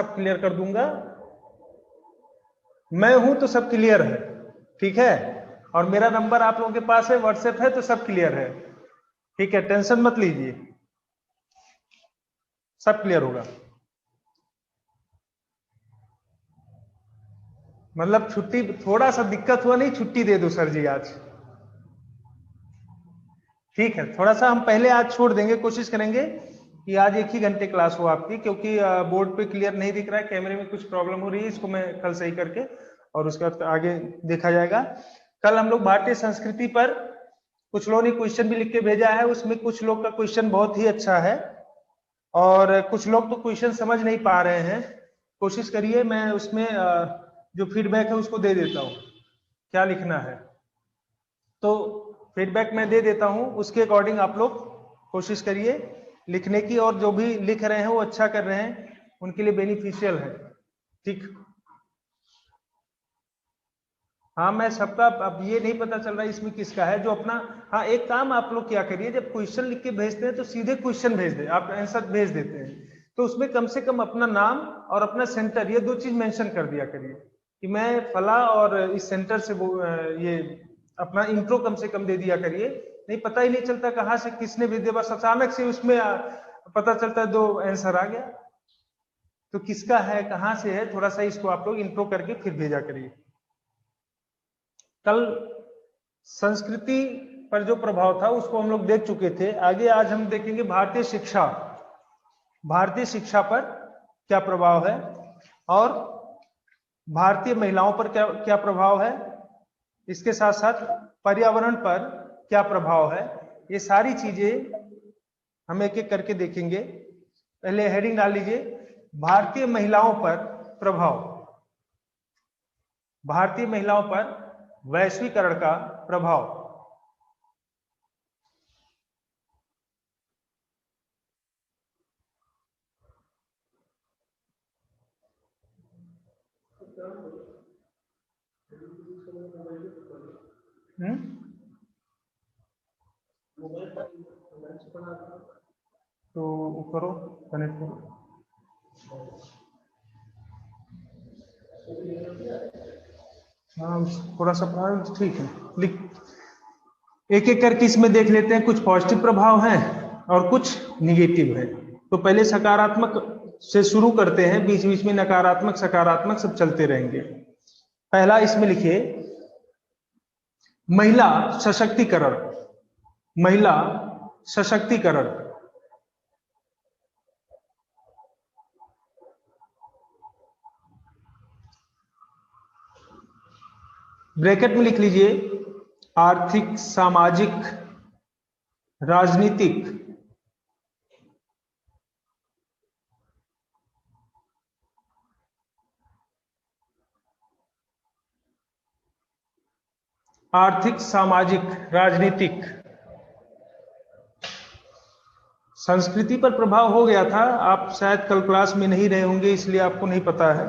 सब क्लियर कर दूंगा। मैं हूं तो सब क्लियर है, ठीक है। और मेरा नंबर आप लोगों के पास है, व्हाट्सएप है, तो सब क्लियर है, ठीक है। टेंशन मत लीजिए, सब क्लियर होगा। मतलब छुट्टी थोड़ा सा दिक्कत हुआ, नहीं छुट्टी दे दो सर जी आज, ठीक है। थोड़ा सा हम पहले आज छोड़ देंगे, कोशिश करेंगे कि आज 1 ही घंटे क्लास हो आपकी, क्योंकि बोर्ड पे क्लियर नहीं दिख रहा है, कैमरे में कुछ प्रॉब्लम हो रही है, इसको मैं कल सही करके और उसके बाद आगे देखा जाएगा। कल हम लोग भारतीय संस्कृति पर कुछ लोगों ने क्वेश्चन भी लिख के भेजा है, उसमें कुछ लोग का क्वेश्चन बहुत ही अच्छा है और कुछ लोग तो क्वेश्चन समझ नहीं पा रहे हैं। कोशिश करिए, मैं उसमें जो फीडबैक है उसको दे देता हूँ, क्या लिखना है तो फीडबैक मैं दे देता हूं, उसके अकॉर्डिंग आप लोग कोशिश करिए लिखने की, और जो भी लिख रहे हैं वो अच्छा कर रहे हैं, उनके लिए बेनिफिशियल है, ठीक। हाँ मैं सबका, अब ये नहीं पता चल रहा है इसमें किसका है जो अपना। हाँ एक काम आप लोग क्या करिए, जब क्वेश्चन लिख के भेजते हैं तो सीधे क्वेश्चन भेज दे, आप आंसर भेज देते हैं तो उसमें कम से कम अपना नाम और अपना सेंटर, ये 2 चीज मेंशन कर दिया करिए कि मैं फला और इस सेंटर से ये अपना इंट्रो कम से कम दे दिया करिए। नहीं पता ही नहीं चलता कहाँ से किसने भेज दिया, बस अचानक से उसमें पता चलता है 2 आंसर आ गया, तो किसका है कहाँ से है, थोड़ा सा इसको आप लोग इंट्रो करके फिर भेजा करिए। कल संस्कृति पर जो प्रभाव था उसको हम लोग देख चुके थे, आगे आज हम देखेंगे भारतीय शिक्षा, भारतीय शिक्षा पर क्या प्रभाव है और भारतीय महिलाओं पर क्या क्या प्रभाव है, इसके साथ साथ पर्यावरण पर क्या प्रभाव है। ये सारी चीजें हम एक एक करके देखेंगे। पहले हेडिंग डाल लीजिए, भारतीय महिलाओं पर प्रभाव, भारतीय महिलाओं पर वैश्वीकरण का प्रभाव। तो वो करो, कनेक्ट करो। हाँ थोड़ा सा ठीक है, लिख एक एक करके इसमें देख लेते हैं। कुछ पॉजिटिव प्रभाव है और कुछ निगेटिव है, तो पहले सकारात्मक से शुरू करते हैं, बीच बीच में नकारात्मक सकारात्मक सब चलते रहेंगे। पहला इसमें लिखिए, महिला सशक्तिकरण, महिला सशक्तिकरण। ब्रैकेट में लिख लीजिए, आर्थिक सामाजिक राजनीतिक आर्थिक सामाजिक राजनीतिक संस्कृति पर प्रभाव हो गया था। आप शायद कल क्लास में नहीं रहे होंगे इसलिए आपको नहीं पता है,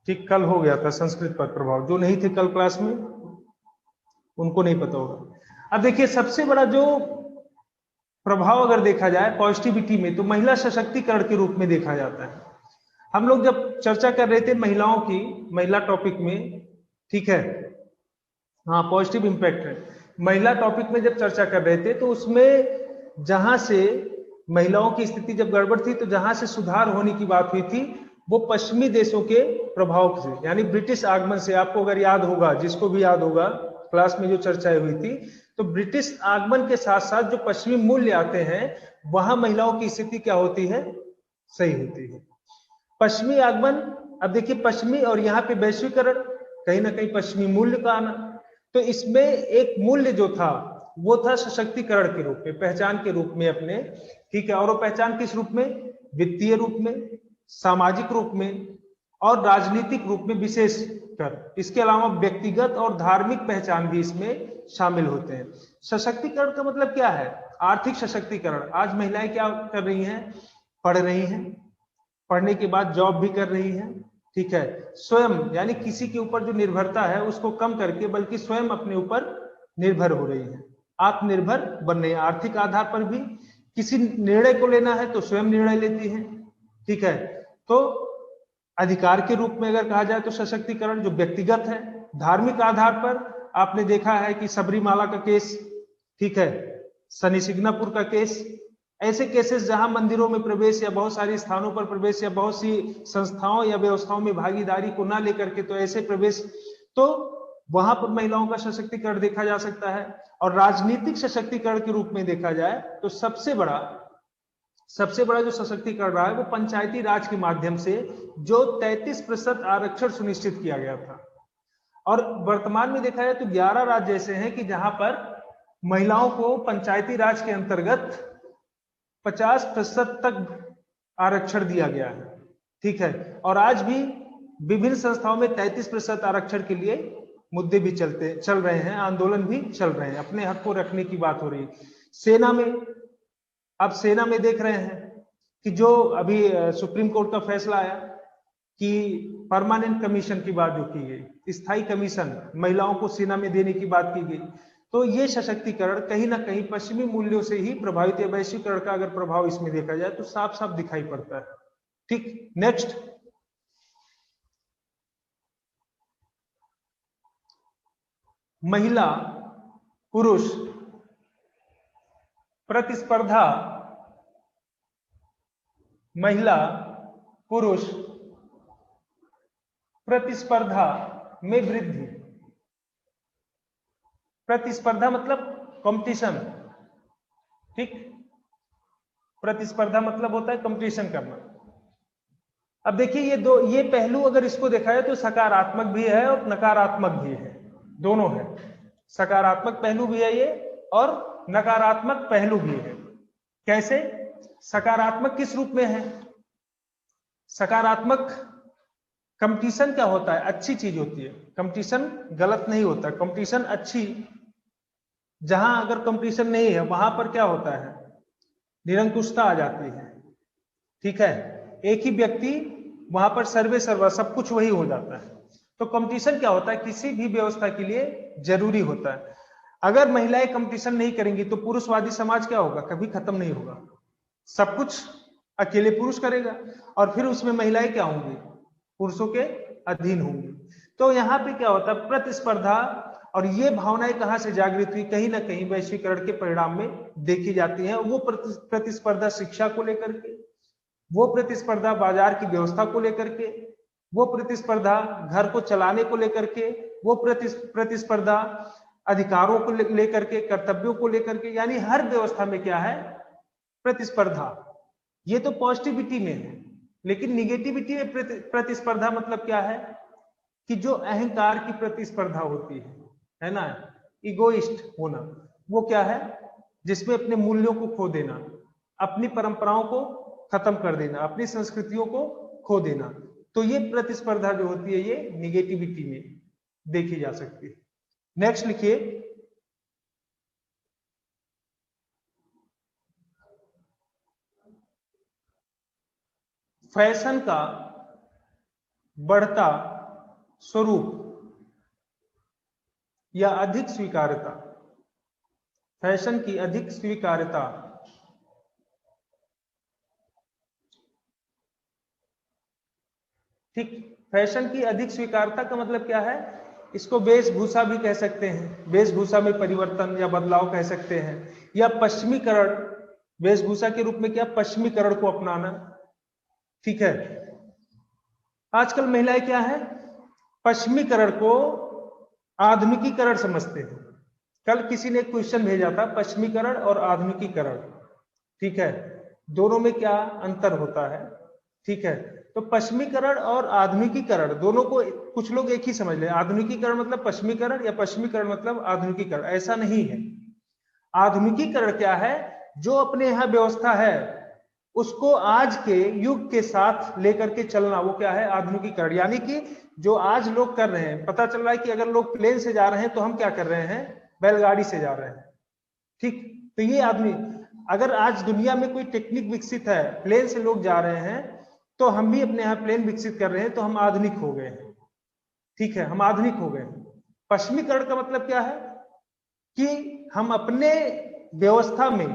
ठीक। कल हो गया था संस्कृत पर प्रभाव, जो नहीं थे कल क्लास में उनको नहीं पता होगा। अब देखिए सबसे बड़ा जो प्रभाव अगर देखा जाए पॉजिटिविटी में, तो महिला सशक्तिकरण के रूप में देखा जाता है। हम लोग जब चर्चा कर रहे थे महिलाओं की, महिला टॉपिक में, ठीक है, हाँ पॉजिटिव इंपैक्ट है, महिला टॉपिक में जब चर्चा कर रहे थे तो उसमें जहां से महिलाओं की स्थिति जब गड़बड़ थी, तो जहां से सुधार होने की बात हुई थी वो पश्चिमी देशों के प्रभाव से, यानी ब्रिटिश आगमन से। आपको अगर याद होगा, जिसको भी याद होगा क्लास में जो चर्चाएं हुई थी, तो ब्रिटिश आगमन के साथ साथ जो पश्चिमी मूल्य आते हैं वहां महिलाओं की स्थिति क्या होती है, सही होती है। पश्चिमी आगमन, अब देखिए पश्चिमी और यहाँ पे वैश्वीकरण, कहीं ना कहीं पश्चिमी मूल्य का आना, तो इसमें एक मूल्य जो था वो था सशक्तिकरण के रूप में, पहचान के रूप में अपने, ठीक है। और वो पहचान किस रूप में, वित्तीय रूप में, सामाजिक रूप में और राजनीतिक रूप में विशेष कर। इसके अलावा व्यक्तिगत और धार्मिक पहचान भी इसमें शामिल होते हैं। सशक्तिकरण का मतलब क्या है, आर्थिक सशक्तिकरण। आज महिलाएं क्या कर रही हैं, पढ़ रही हैं, पढ़ने के बाद जॉब भी कर रही है, ठीक है। स्वयं यानी किसी के ऊपर जो निर्भरता है उसको कम करके बल्कि स्वयं अपने ऊपर निर्भर हो रही है, आत्मनिर्भर बन रही है। आर्थिक आधार पर भी किसी निर्णय को लेना है तो स्वयं निर्णय लेती है, ठीक है। तो अधिकार के रूप में अगर कहा जाए तो सशक्तिकरण जो व्यक्तिगत है, धार्मिक आधार पर आपने देखा है कि सबरीमाला का केस, ठीक है, शनि सिग्नापुर का केस, ऐसे केसेस जहां मंदिरों में प्रवेश या बहुत सारी स्थानों पर प्रवेश या बहुत सी संस्थाओं या व्यवस्थाओं में भागीदारी को ना लेकर के, तो ऐसे प्रवेश, तो वहां पर महिलाओं का सशक्तिकरण देखा जा सकता है। और राजनीतिक सशक्तिकरण के रूप में देखा जाए तो सबसे बड़ा जो सशक्तिकरण रहा है वो पंचायती राज के माध्यम से, जो 33% आरक्षण सुनिश्चित किया गया था। और वर्तमान में देखा जाए तो 11 राज्य ऐसे हैं कि जहां पर महिलाओं को पंचायती राज के अंतर्गत 50% तक आरक्षण दिया गया है, ठीक है। और आज भी विभिन्न संस्थाओं में 33% आरक्षण के लिए मुद्दे भी चल रहे हैं, आंदोलन भी चल रहे हैं, अपने हक को रखने की बात हो रही है। सेना में, अब सेना में देख रहे हैं कि जो अभी सुप्रीम कोर्ट का फैसला आया कि परमानेंट कमीशन की बात जो की गई, स्थायी कमीशन महिलाओं को सेना में देने की बात की गई, तो ये सशक्तिकरण कहीं ना कहीं पश्चिमी मूल्यों से ही प्रभावित है। वैश्वीकरण का अगर प्रभाव इसमें देखा जाए तो साफ साफ दिखाई पड़ता है, ठीक। नेक्स्ट, महिला पुरुष प्रतिस्पर्धा, महिला पुरुष प्रतिस्पर्धा में वृद्धि। प्रतिस्पर्धा मतलब कंपटीशन, ठीक। प्रतिस्पर्धा मतलब होता है कंपटीशन करना। अब देखिए ये पहलू अगर इसको देखा जाए तो सकारात्मक भी है और नकारात्मक भी है, दोनों है। सकारात्मक पहलू भी है ये और नकारात्मक पहलू भी है। कैसे? सकारात्मक किस रूप में है? सकारात्मक कंपटीशन क्या होता है? अच्छी चीज होती है, कंपटीशन गलत नहीं होता, कंपटीशन अच्छी। जहां अगर कंपटीशन नहीं है वहां पर क्या होता है? निरंकुशता आ जाती है, ठीक है। एक ही व्यक्ति वहां पर सर्वे सर्वा सब कुछ वही हो जाता है। तो कंपटीशन क्या होता है? किसी भी व्यवस्था के लिए जरूरी होता है। अगर महिलाएं कंपटीशन नहीं करेंगी तो पुरुषवादी समाज क्या होगा? कभी खत्म नहीं होगा। सब कुछ अकेले पुरुष करेगा और फिर उसमें महिलाएं क्या होंगी? पुरुषों के अधीन होंगी। तो यहाँ पे क्या होता है? प्रतिस्पर्धा। और ये भावनाएं कहां से जागृत हुई? कहीं ना कहीं वैश्वीकरण के परिणाम में देखी जाती है। वो प्रतिस्पर्धा शिक्षा को लेकर के, वो प्रतिस्पर्धा बाजार की व्यवस्था को लेकर के, वो प्रतिस्पर्धा घर को चलाने को लेकर के, वो प्रतिस्पर्धा अधिकारों को लेकर के, कर्तव्यों को लेकर के, यानी हर व्यवस्था में क्या है? प्रतिस्पर्धा। ये तो पॉजिटिविटी में है, लेकिन निगेटिविटी में प्रतिस्पर्धा मतलब क्या है? कि जो अहंकार की प्रतिस्पर्धा होती है ना, इगोइस्ट होना, वो क्या है? जिसमें अपने मूल्यों को खो देना, अपनी परंपराओं को खत्म कर देना, अपनी संस्कृतियों को खो देना। तो ये प्रतिस्पर्धा जो होती है ये निगेटिविटी में देखी जा सकती है। नेक्स्ट लिखिए, फैशन का बढ़ता स्वरूप या अधिक स्वीकार्यता। फैशन की अधिक स्वीकार्यता ठीक। फैशन की अधिक स्वीकार्यता का मतलब क्या है? इसको वेशभूषा भी कह सकते हैं, वेशभूषा में परिवर्तन या बदलाव कह सकते हैं, या पश्चिमीकरण। वेशभूषा के रूप में क्या? पश्चिमीकरण को अपनाना, ठीक है। आजकल महिलाएं क्या है? पश्चिमीकरण को आधुनिकीकरण समझते हैं। कल किसी ने क्वेश्चन भेजा था, पश्चिमीकरण और आधुनिकीकरण, ठीक है, दोनों में क्या अंतर होता है, ठीक है। तो पश्चिमीकरण और आधुनिकीकरण दोनों को कुछ लोग एक ही समझ ले। आधुनिकीकरण मतलब पश्चिमीकरण या पश्चिमीकरण मतलब आधुनिकीकरण, ऐसा नहीं है। आधुनिकीकरण क्या है? जो अपने यहाँ व्यवस्था है उसको आज के युग के साथ लेकर के चलना, वो क्या है? आधुनिकीकरण। यानी कि जो आज लोग कर रहे हैं, पता चल रहा है कि अगर लोग प्लेन से जा रहे हैं तो हम क्या कर रहे हैं? बैलगाड़ी से जा रहे हैं, ठीक। तो ये अगर आज दुनिया में कोई टेक्निक विकसित है, प्लेन से लोग जा रहे हैं, तो हम भी अपने यहाँ प्लेन विकसित कर रहे हैं, तो हम आधुनिक हो गए हैं, ठीक है, हम आधुनिक हो गए। पश्चिमीकरण का मतलब क्या है? कि हम अपने व्यवस्था में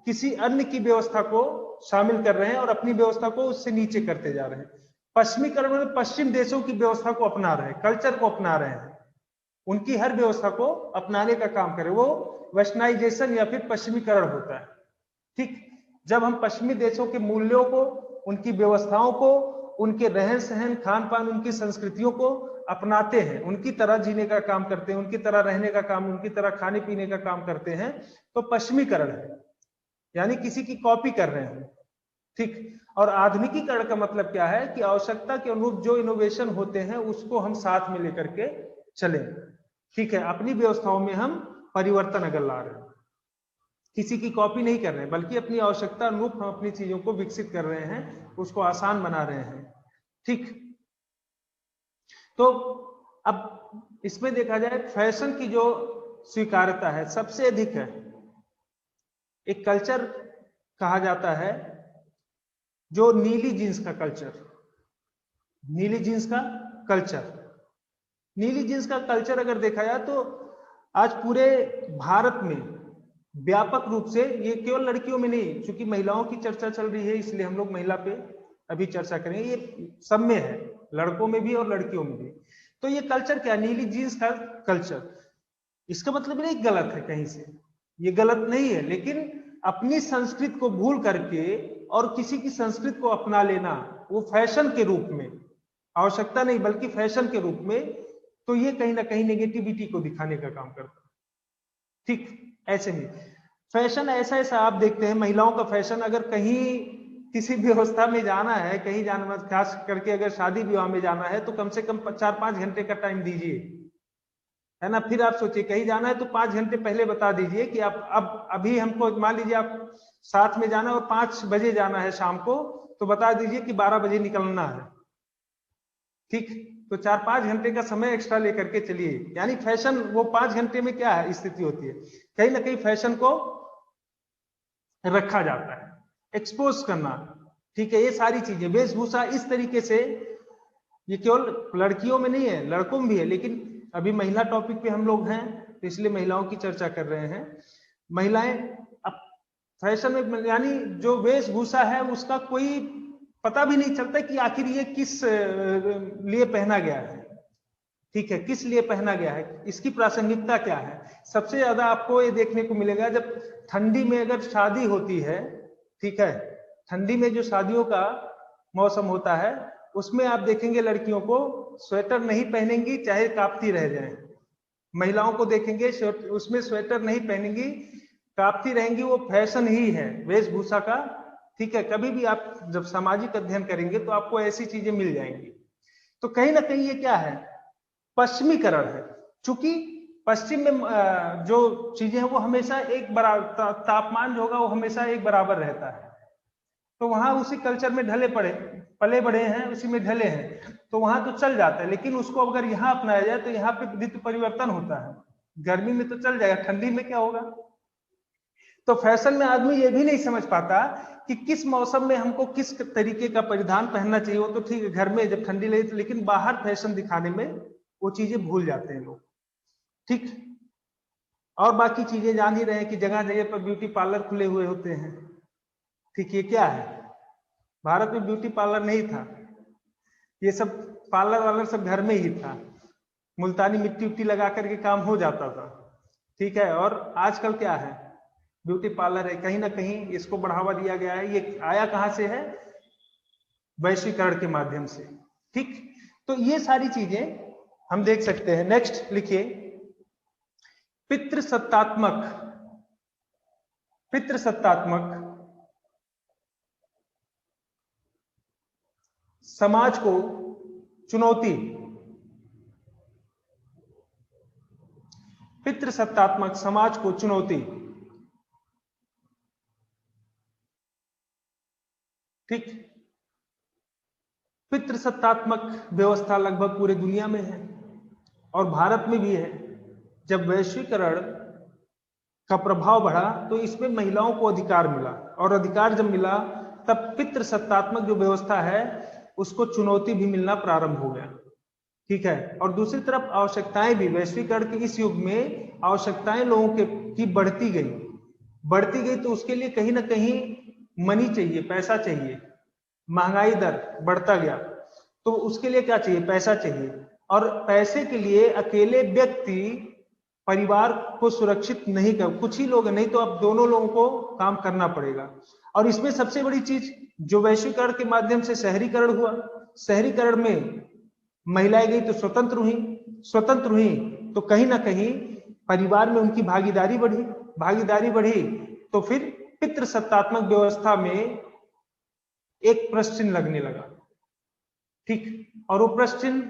किसी अन्य की व्यवस्था को शामिल कर रहे हैं और अपनी व्यवस्था को उससे नीचे करते जा रहे हैं। पश्चिमीकरण में पश्चिम देशों की व्यवस्था को अपना रहे हैं, कल्चर को अपना रहे हैं, उनकी हर व्यवस्था को अपनाने का काम करें, वो वेस्टर्नाइजेशन या फिर पश्चिमीकरण होता है। ठीक, जब हम पश्चिमी देशों के मूल्यों को, उनकी व्यवस्थाओं को, उनके रहन सहन, खान पान, उनकी संस्कृतियों को अपनाते हैं, उनकी तरह जीने का काम करते हैं, उनकी तरह रहने का काम, उनकी तरह खाने पीने का काम करते हैं, तो पश्चिमीकरण है, यानी किसी की कॉपी कर रहे हैं। ठीक, और आधुनिकीकरण का मतलब क्या है कि आवश्यकता के अनुरूप जो इनोवेशन होते हैं उसको हम साथ में लेकर के चलें। ठीक है, अपनी व्यवस्थाओं में हम परिवर्तन अगर ला रहे हैं, किसी की कॉपी नहीं कर रहे हैं, बल्कि अपनी आवश्यकता अनुरूप हम अपनी चीजों को विकसित कर रहे हैं, उसको आसान बना रहे हैं। ठीक, तो अब इसमें देखा जाए फैशन की जो स्वीकार्यता है सबसे अधिक है, एक कल्चर कहा जाता है जो नीली जींस का कल्चर, नीली जींस का कल्चर। नीली जींस का कल्चर अगर देखा जाए तो आज पूरे भारत में व्यापक रूप से, ये केवल लड़कियों में नहीं, क्योंकि महिलाओं की चर्चा चल रही है इसलिए हम लोग महिला पे अभी चर्चा करेंगे, ये सब में है, लड़कों में भी और लड़कियों में भी। तो ये कल्चर क्या, नीली जींस का कल्चर, इसका मतलब नहीं गलत है कहीं से, ये गलत नहीं है, लेकिन अपनी संस्कृति को भूल करके और किसी की संस्कृति को अपना लेना, वो फैशन के रूप में, आवश्यकता नहीं बल्कि फैशन के रूप में, तो ये कहीं ना कहीं नेगेटिविटी को दिखाने का काम करता है। ठीक, ऐसे ही फैशन ऐसा ऐसा आप देखते हैं, महिलाओं का फैशन, अगर कहीं किसी व्यवस्था में जाना है, कहीं जाना, खास करके अगर शादी विवाह में जाना है तो कम से कम 4-5 घंटे का टाइम दीजिए, है ना। फिर आप सोचिए कहीं जाना है तो 5 घंटे पहले बता दीजिए कि आप अब अभी हमको मान लीजिए आप साथ में जाना और 5 बजे जाना है शाम को, तो बता दीजिए कि 12 बजे निकलना है। ठीक, तो 4-5 घंटे का समय एक्स्ट्रा लेकर के चलिए, यानी फैशन वो 5 घंटे में क्या है स्थिति होती है, कहीं ना कहीं फैशन को रखा जाता है, एक्सपोज करना। ठीक है, ये सारी चीजें, वेशभूषा इस तरीके से, ये केवल लड़कियों में नहीं है, लड़कों में भी है, लेकिन अभी महिला टॉपिक पे हम लोग हैं तो इसलिए महिलाओं की चर्चा कर रहे हैं। महिलाएं अब फैशन में, यानी जो वेशभूषा है उसका कोई पता भी नहीं चलता कि आखिर ये किस लिए पहना गया है। ठीक है, किस लिए पहना गया है, इसकी प्रासंगिकता क्या है। सबसे ज्यादा आपको ये देखने को मिलेगा जब ठंडी में अगर शादी होती है, ठीक है, ठंडी में जो शादियों का मौसम होता है उसमें आप देखेंगे लड़कियों को स्वेटर नहीं पहनेंगी चाहे कांपती रह जाए, महिलाओं को देखेंगे उसमें स्वेटर नहीं पहनेंगी, कांपती रहेंगी, वो फैशन ही है वेशभूषा का। ठीक है, कभी भी आप जब सामाजिक अध्ययन करेंगे तो आपको ऐसी चीजें मिल जाएंगी। तो कहीं ना कहीं ये क्या है, पश्चिमीकरण है, चूंकि पश्चिम में जो चीजें हैं वो हमेशा एक बराबर, तापमान जो होगा वो हमेशा एक बराबर रहता है, तो वहां उसी कल्चर में पले बड़े हैं, उसी में ढले हैं, तो वहां तो चल जाता है। लेकिन उसको अगर यहाँ अपनाया जाए तो यहाँ पे ऋतु परिवर्तन होता है, गर्मी में तो चल जाएगा, ठंडी में क्या होगा। तो फैशन में आदमी ये भी नहीं समझ पाता कि किस मौसम में हमको किस तरीके का परिधान पहनना चाहिए। वो तो ठीक है घर में जब ठंडी लगे, लेकिन बाहर फैशन दिखाने में वो चीजें भूल जाते हैं लोग। ठीक, और बाकी चीजें जान ही रहे हैं कि जगह जगह पर ब्यूटी पार्लर खुले हुए होते हैं। ठीक, ये क्या है, भारत में ब्यूटी पार्लर नहीं था, ये सब पार्लर वार्लर सब घर में ही था, मुल्तानी मिट्टी उट्टी लगा करके काम हो जाता था। ठीक है, और आजकल क्या है, ब्यूटी पार्लर है, कहीं ना कहीं इसको बढ़ावा दिया गया है। ये आया कहां से है, वैश्वीकरण के माध्यम से। ठीक, तो ये सारी चीजें हम देख सकते हैं। नेक्स्ट लिखिए, पितृसत्तात्मक समाज को चुनौती, पितृसत्तात्मक समाज को चुनौती। ठीक, पितृसत्तात्मक व्यवस्था लगभग पूरे दुनिया में है और भारत में भी है। जब वैश्वीकरण का प्रभाव बढ़ा तो इसमें महिलाओं को अधिकार मिला, और अधिकार जब मिला तब पितृसत्तात्मक जो व्यवस्था है उसको चुनौती भी मिलना प्रारंभ हो गया। ठीक है, और दूसरी तरफ आवश्यकताएं भी, वैश्वीकरण के इस युग में आवश्यकताएं लोगों की बढ़ती गई, तो उसके लिए कहीं ना कहीं मनी चाहिए, पैसा चाहिए, महंगाई दर बढ़ता गया, तो उसके लिए क्या चाहिए? पैसा चाहिए, और पैसे के लिए अकेले व्यक्ति परिवार को सुरक्षित नहीं कर, कुछ ही लोग, नहीं तो अब दोनों लोगों को काम करना पड़ेगा। और इसमें सबसे बड़ी चीज जो वैश्वीकरण के माध्यम से शहरीकरण हुआ, शहरीकरण में महिलाएं गई तो स्वतंत्र हुई तो कहीं ना कहीं परिवार में उनकी भागीदारी बढ़ी तो फिर पितृसत्तात्मक व्यवस्था में एक प्रश्न चिन्ह लगने लगा, ठीक। और वो प्रश्न चिन्ह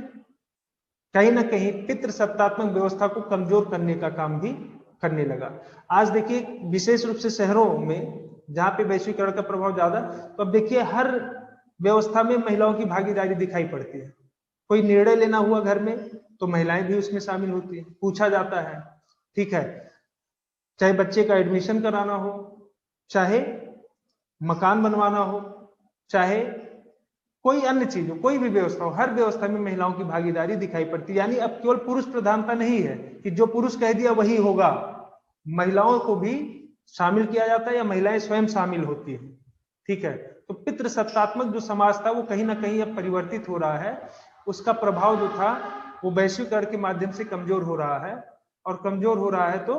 कहीं ना कहीं पितृसत्तात्मक व्यवस्था को कमजोर करने का काम भी करने लगा। आज देखिए विशेष रूप से शहरों में जहां पे वैश्वीकरण का प्रभाव ज्यादा, तो अब देखिए हर व्यवस्था में महिलाओं की भागीदारी दिखाई पड़ती है। कोई निर्णय लेना हुआ घर में तो महिलाएं भी उसमें शामिल होती है, पूछा जाता है, ठीक है। चाहे बच्चे का एडमिशन कराना हो, चाहे मकान बनवाना हो, चाहे कोई अन्य चीज हो, कोई भी व्यवस्था हो, हर व्यवस्था में महिलाओं की भागीदारी दिखाई पड़ती है। यानी अब केवल पुरुष प्रधानता नहीं है कि जो पुरुष कह दिया वही होगा, महिलाओं को भी शामिल किया जाता है या महिलाएं स्वयं शामिल होती है, ठीक है। तो पितृसत्तात्मक जो समाज था वो कहीं ना कहीं अब परिवर्तित हो रहा है, उसका प्रभाव जो था वो वैश्वीकरण के माध्यम से कमजोर हो रहा है, और कमजोर हो रहा है तो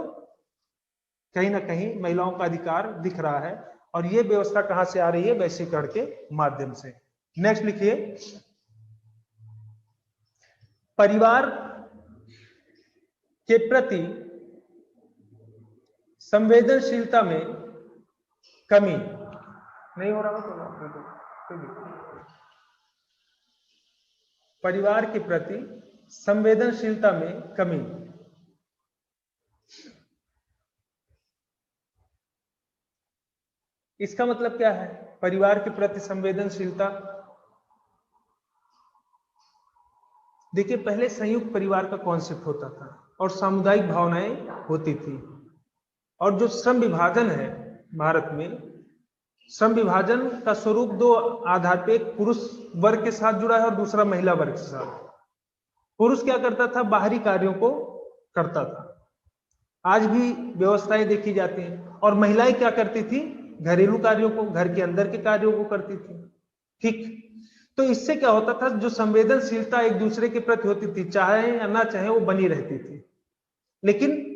कहीं ना कहीं महिलाओं का अधिकार दिख रहा है। और ये व्यवस्था कहां से आ रही है? वैश्वीकरण के माध्यम से। नेक्स्ट लिखिए, परिवार के प्रति संवेदनशीलता में कमी। नहीं हो रहा तो परिवार के प्रति संवेदनशीलता में कमी। इसका मतलब क्या है? परिवार के प्रति संवेदनशीलता, देखिए पहले संयुक्त परिवार का कॉन्सेप्ट होता था और सामुदायिक भावनाएं होती थी। और जो श्रम विभाजन है भारत में, श्रम विभाजन का स्वरूप दो आधार पे, एक पुरुष वर्ग के साथ जुड़ा है और दूसरा महिला वर्ग के साथ। पुरुष क्या करता था? बाहरी कार्यों को करता था, आज भी व्यवस्थाएं देखी जाती हैं। और महिलाएं क्या करती थी? घरेलू कार्यों को, घर के अंदर के कार्यों को करती थी, ठीक। तो इससे क्या होता था? जो संवेदनशीलता एक दूसरे के प्रति होती थी, चाहे या ना चाहे, वो बनी रहती थी। लेकिन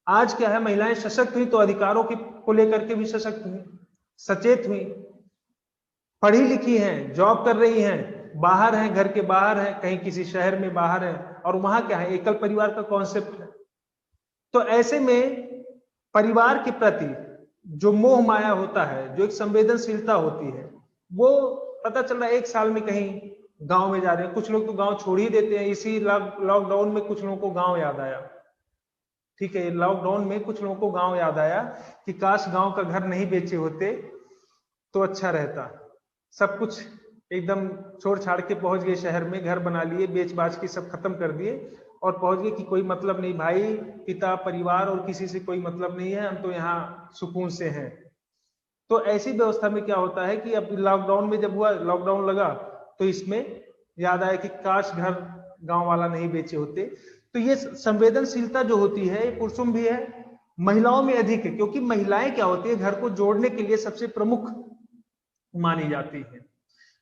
आज क्या है? महिलाएं सशक्त हुई तो अधिकारों को लेकर के भी सशक्त हुई, सचेत हुई, पढ़ी लिखी हैं, जॉब कर रही हैं, बाहर हैं, घर के बाहर हैं, कहीं किसी शहर में बाहर हैं, और वहां क्या है? एकल परिवार का कॉन्सेप्ट है। तो ऐसे में परिवार के प्रति जो मोह माया होता है, जो एक संवेदनशीलता होती है, वो पता चल रहा है एक साल में कहीं गांव में जा रहे हैं। कुछ लोग तो गांव छोड़ ही देते हैं। इसी लॉकडाउन में कुछ लोगों को गांव याद आया, ठीक है। लॉकडाउन में कुछ लोगों को गांव याद आया कि काश गांव का घर नहीं बेचे होते तो अच्छा रहता। सब कुछ एकदम छोड़ छाड़ के पहुंच गए शहर में, घर बना लिए, बेच बाच के सब खत्म कर दिए और पहुंच गए कि कोई मतलब नहीं भाई, पिता, परिवार और किसी से कोई मतलब नहीं है, हम तो यहाँ सुकून से हैं। तो ऐसी व्यवस्था में क्या होता है कि अब लॉकडाउन में जब हुआ, लॉकडाउन लगा, तो इसमें याद आया कि काश घर गांव वाला नहीं बेचे होते। तो ये संवेदनशीलता जो होती है, पुरुषों में भी है, महिलाओं में अधिक है, क्योंकि महिलाएं क्या होती है? घर को जोड़ने के लिए सबसे प्रमुख मानी जाती है।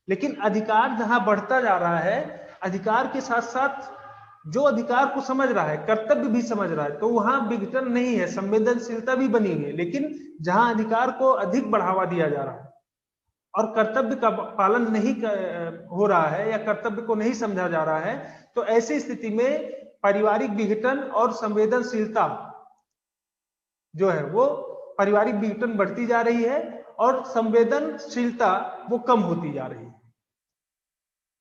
लेकिन अधिकार जहां बढ़ता जा रहा है, अधिकार के साथ साथ जो अधिकार को समझ रहा है, कर्तव्य भी समझ रहा है, तो वहां विघटन नहीं है, संवेदनशीलता भी बनी हुई है। लेकिन जहां अधिकार को अधिक बढ़ावा दिया जा रहा है और कर्तव्य का पालन नहीं हो रहा है या कर्तव्य को नहीं समझा जा रहा है, तो ऐसी स्थिति में पारिवारिक विघटन और संवेदनशीलता जो है वो, पारिवारिक विघटन बढ़ती जा रही है और संवेदनशीलता वो कम होती जा रही है।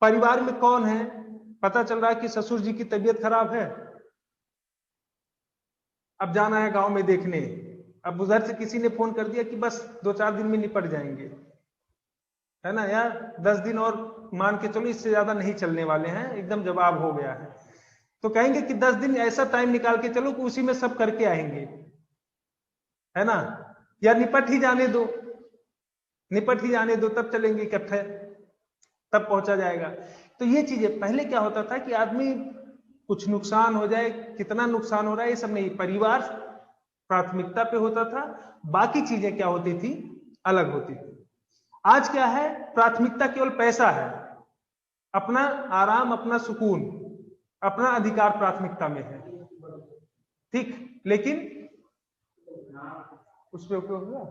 परिवार में कौन है? पता चल रहा है कि ससुर जी की तबीयत खराब है, अब जाना है गांव में देखने। अब उधर से किसी ने फोन कर दिया कि बस 2-4 दिन में निपट जाएंगे, है ना यार, 10 दिन और मान के चलो, इससे ज्यादा नहीं चलने वाले हैं, एकदम जवाब हो गया है। तो कहेंगे कि 10 दिन ऐसा टाइम निकाल के चलो कि उसी में सब करके आएंगे, है ना, या निपट ही जाने दो, निपट ही जाने दो, तब चलेंगे इकट्ठे, तब पहुंचा जाएगा। तो ये चीजें, पहले क्या होता था कि आदमी कुछ नुकसान हो जाए, कितना नुकसान हो रहा है ये सब नहीं, परिवार प्राथमिकता पे होता था, बाकी चीजें क्या होती थी? अलग होती थी। आज क्या है? प्राथमिकता केवल पैसा है, अपना आराम, अपना सुकून, अपना अधिकार प्राथमिकता में है, ठीक। लेकिन उस पर उपयोग हुआ।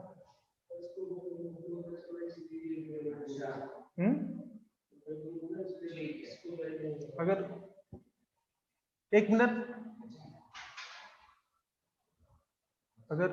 अगर 1 मिनट, अगर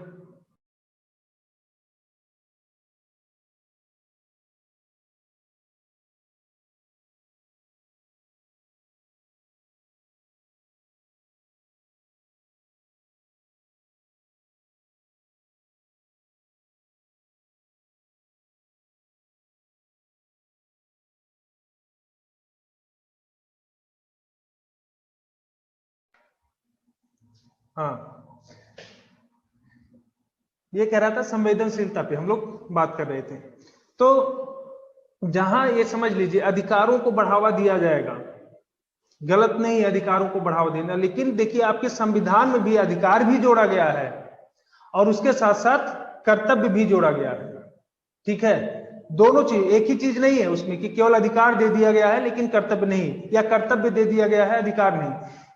हाँ, ये कह रहा था संवेदनशीलता पे हम लोग बात कर रहे थे। तो जहां ये समझ लीजिए अधिकारों को बढ़ावा दिया जाएगा, गलत नहीं है अधिकारों को बढ़ावा देना, लेकिन देखिए आपके संविधान में भी अधिकार भी जोड़ा गया है और उसके साथ साथ कर्तव्य भी जोड़ा गया है, ठीक है। दोनों चीज, एक ही चीज नहीं है उसमें कि केवल अधिकार दे दिया गया है लेकिन कर्तव्य नहीं, या कर्तव्य दे दिया गया है अधिकार नहीं,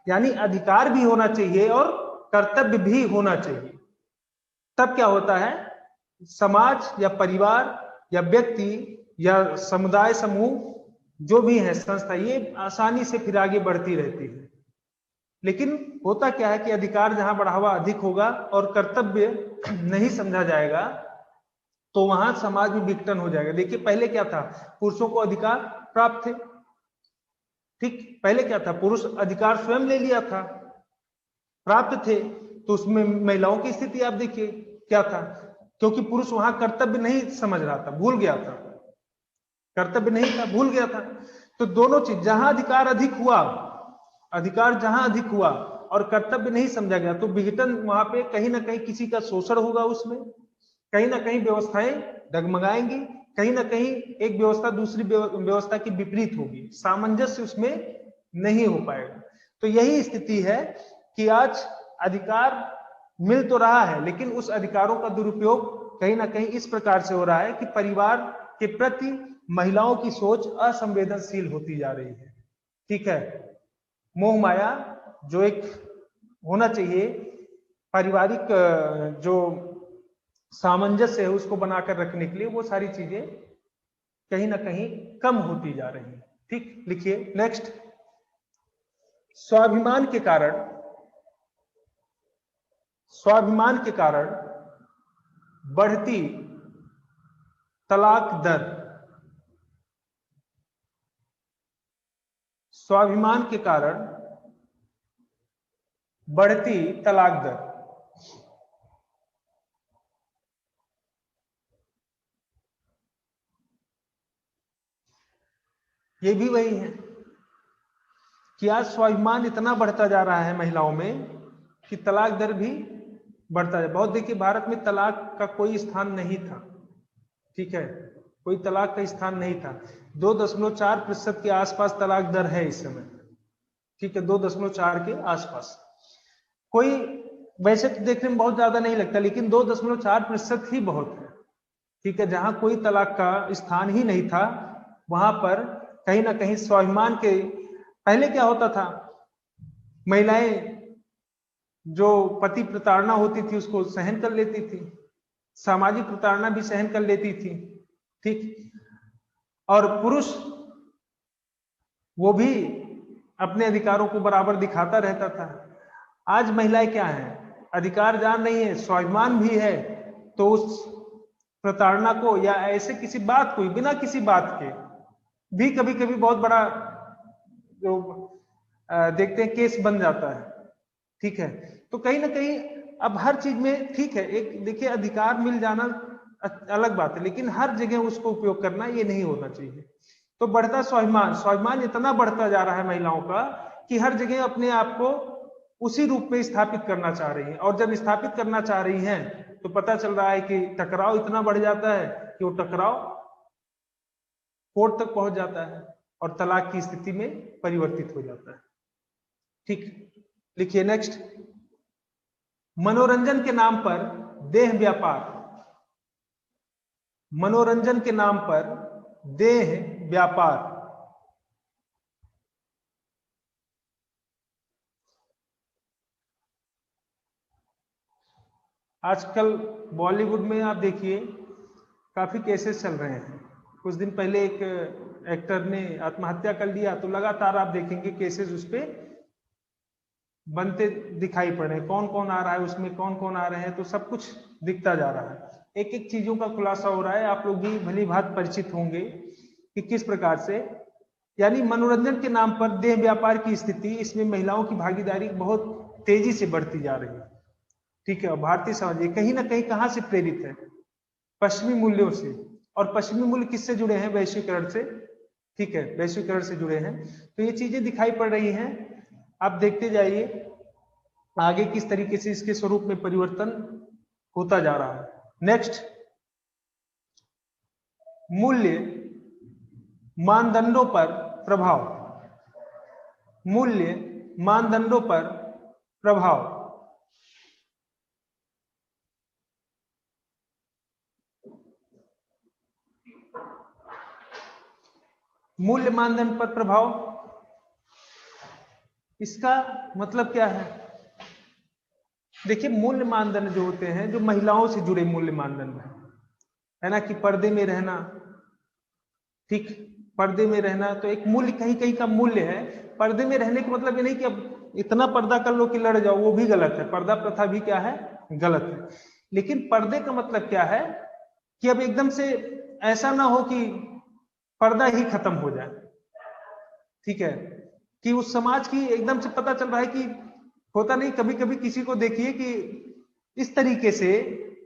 यानी अधिकार भी होना चाहिए और कर्तव्य भी होना चाहिए। तब क्या होता है, समाज या परिवार या व्यक्ति या समुदाय समूह जो भी है, संस्था, ये आसानी से फिर आगे बढ़ती रहती है। लेकिन होता क्या है कि अधिकार जहां बढ़ावा अधिक होगा और कर्तव्य नहीं समझा जाएगा तो वहां समाज में विघटन हो जाएगा। देखिए पहले क्या था, पुरुषों को अधिकार प्राप्त थे, ठीक। पहले क्या था, पुरुष अधिकार स्वयं ले लिया था, प्राप्त थे, तो उसमें महिलाओं की स्थिति आप देखिए क्या था, क्योंकि पुरुष वहां कर्तव्य नहीं समझ रहा था, भूल गया था, कर्तव्य नहीं था, भूल गया था। तो दोनों चीज, जहां अधिकार अधिक हुआ, अधिकार जहां अधिक हुआ और कर्तव्य नहीं समझा गया तो विघटन वहां पे कहीं ना कहीं किसी का शोषण होगा, उसमें कहीं ना कहीं व्यवस्थाएं डगमगाएंगी, कहीं ना कहीं एक व्यवस्था दूसरी व्यवस्था की विपरीत होगी, सामंजस्य उसमें नहीं हो पाएगा। तो यही स्थिति है कि आज अधिकार मिल तो रहा है लेकिन उस अधिकारों का दुरुपयोग कहीं ना कहीं इस प्रकार से हो रहा है कि परिवार के प्रति महिलाओं की सोच असंवेदनशील होती जा रही है, ठीक है। मोह माया जो एक होना चाहिए, पारिवारिक जो सामंजस्य है उसको बनाकर रखने के लिए, वो सारी चीजें कहीं ना कहीं कम होती जा रही है, ठीक। लिखिए नेक्स्ट, स्वाभिमान के कारण, स्वाभिमान के कारण बढ़ती तलाक दर, स्वाभिमान के कारण बढ़ती तलाक दर। ये भी वही है कि आज स्वाभिमान इतना बढ़ता जा रहा है महिलाओं में कि तलाक दर भी बढ़ता है बहुत। देखिए भारत में तलाक का कोई स्थान नहीं था, ठीक है, कोई तलाक का स्थान नहीं था। 2.4% के आसपास तलाक दर है इस समय, ठीक है, 2.4 के आसपास। कोई वैसे तो देखने में बहुत ज्यादा नहीं लगता लेकिन 2.4% ही बहुत है, ठीक है। जहां कोई तलाक का स्थान ही नहीं था वहां पर कहीं ना कहीं स्वाभिमान के, पहले क्या होता था, महिलाएं जो पति प्रताड़ना होती थी उसको सहन कर लेती थी, सामाजिक प्रताड़ना भी सहन कर लेती थी, ठीक। और पुरुष वो भी अपने अधिकारों को बराबर दिखाता रहता था। आज महिलाएं क्या है, अधिकार जान रही है, स्वाभिमान भी है, तो उस प्रताड़ना को या ऐसे किसी बात को बिना किसी बात के भी कभी कभी बहुत बड़ा जो देखते हैं केस बन जाता है, ठीक है। तो कहीं ना कहीं अब हर चीज में, ठीक है, एक देखिए अधिकार मिल जाना अलग बात है लेकिन हर जगह उसको उपयोग करना ये नहीं होना चाहिए। तो बढ़ता स्वाभिमान, स्वाभिमान इतना बढ़ता जा रहा है महिलाओं का कि हर जगह अपने आप को उसी रूप में स्थापित करना चाह रही है, और जब स्थापित करना चाह रही हैं तो पता चल रहा है कि टकराव इतना बढ़ जाता है कि वो टकराव कोर्ट तक पहुंच जाता है और तलाक की स्थिति में परिवर्तित हो जाता है, ठीक। लिखिए नेक्स्ट, मनोरंजन के नाम पर देह व्यापार, मनोरंजन के नाम पर देह व्यापार आजकल बॉलीवुड में आप देखिए काफी केसेस चल रहे हैं। कुछ दिन पहले एक एक्टर ने आत्महत्या कर लिया, तो लगातार आप देखेंगे केसेस उस पे बनते दिखाई पड़ रहे हैं। कौन कौन आ रहा है उसमें, कौन कौन आ रहे हैं, तो सब कुछ दिखता जा रहा है। एक एक चीजों का खुलासा हो रहा है। आप लोग भी भली भांति परिचित होंगे कि किस प्रकार से, यानी मनोरंजन के नाम पर देह व्यापार की स्थिति, इसमें महिलाओं की भागीदारी बहुत तेजी से बढ़ती जा रही है। ठीक है, और भारतीय समाज ये कहीं ना कहीं कहां से प्रेरित है? पश्चिमी मूल्यों से। और पश्चिमी मूल्य किससे जुड़े हैं? वैश्वीकरण से। ठीक है, वैश्वीकरण से जुड़े हैं। तो ये चीजें दिखाई पड़ रही हैं। आप देखते जाइए आगे किस तरीके से इसके स्वरूप में परिवर्तन होता जा रहा है। नेक्स्ट, मूल्य मानदंडों पर प्रभाव। मूल्य मानदंडों पर प्रभाव। मूल्य मानदंड पर प्रभाव, इसका मतलब क्या है? देखिए, मूल्य मानदंड जो होते हैं, जो महिलाओं से जुड़े मूल्य मानदंड है ना, कि पर्दे में रहना। ठीक, पर्दे में रहना तो एक मूल्य, कहीं कहीं का मूल्य है। पर्दे में रहने का मतलब ये नहीं कि अब इतना पर्दा कर लो कि लड़ जाओ, वो भी गलत है। पर्दा प्रथा भी क्या है? गलत है। लेकिन पर्दे का मतलब क्या है कि अब एकदम से ऐसा ना हो कि पर्दा ही खत्म हो जाए। ठीक है, कि उस समाज की एकदम से पता चल रहा है कि होता नहीं, कभी कभी किसी को देखिए कि इस तरीके से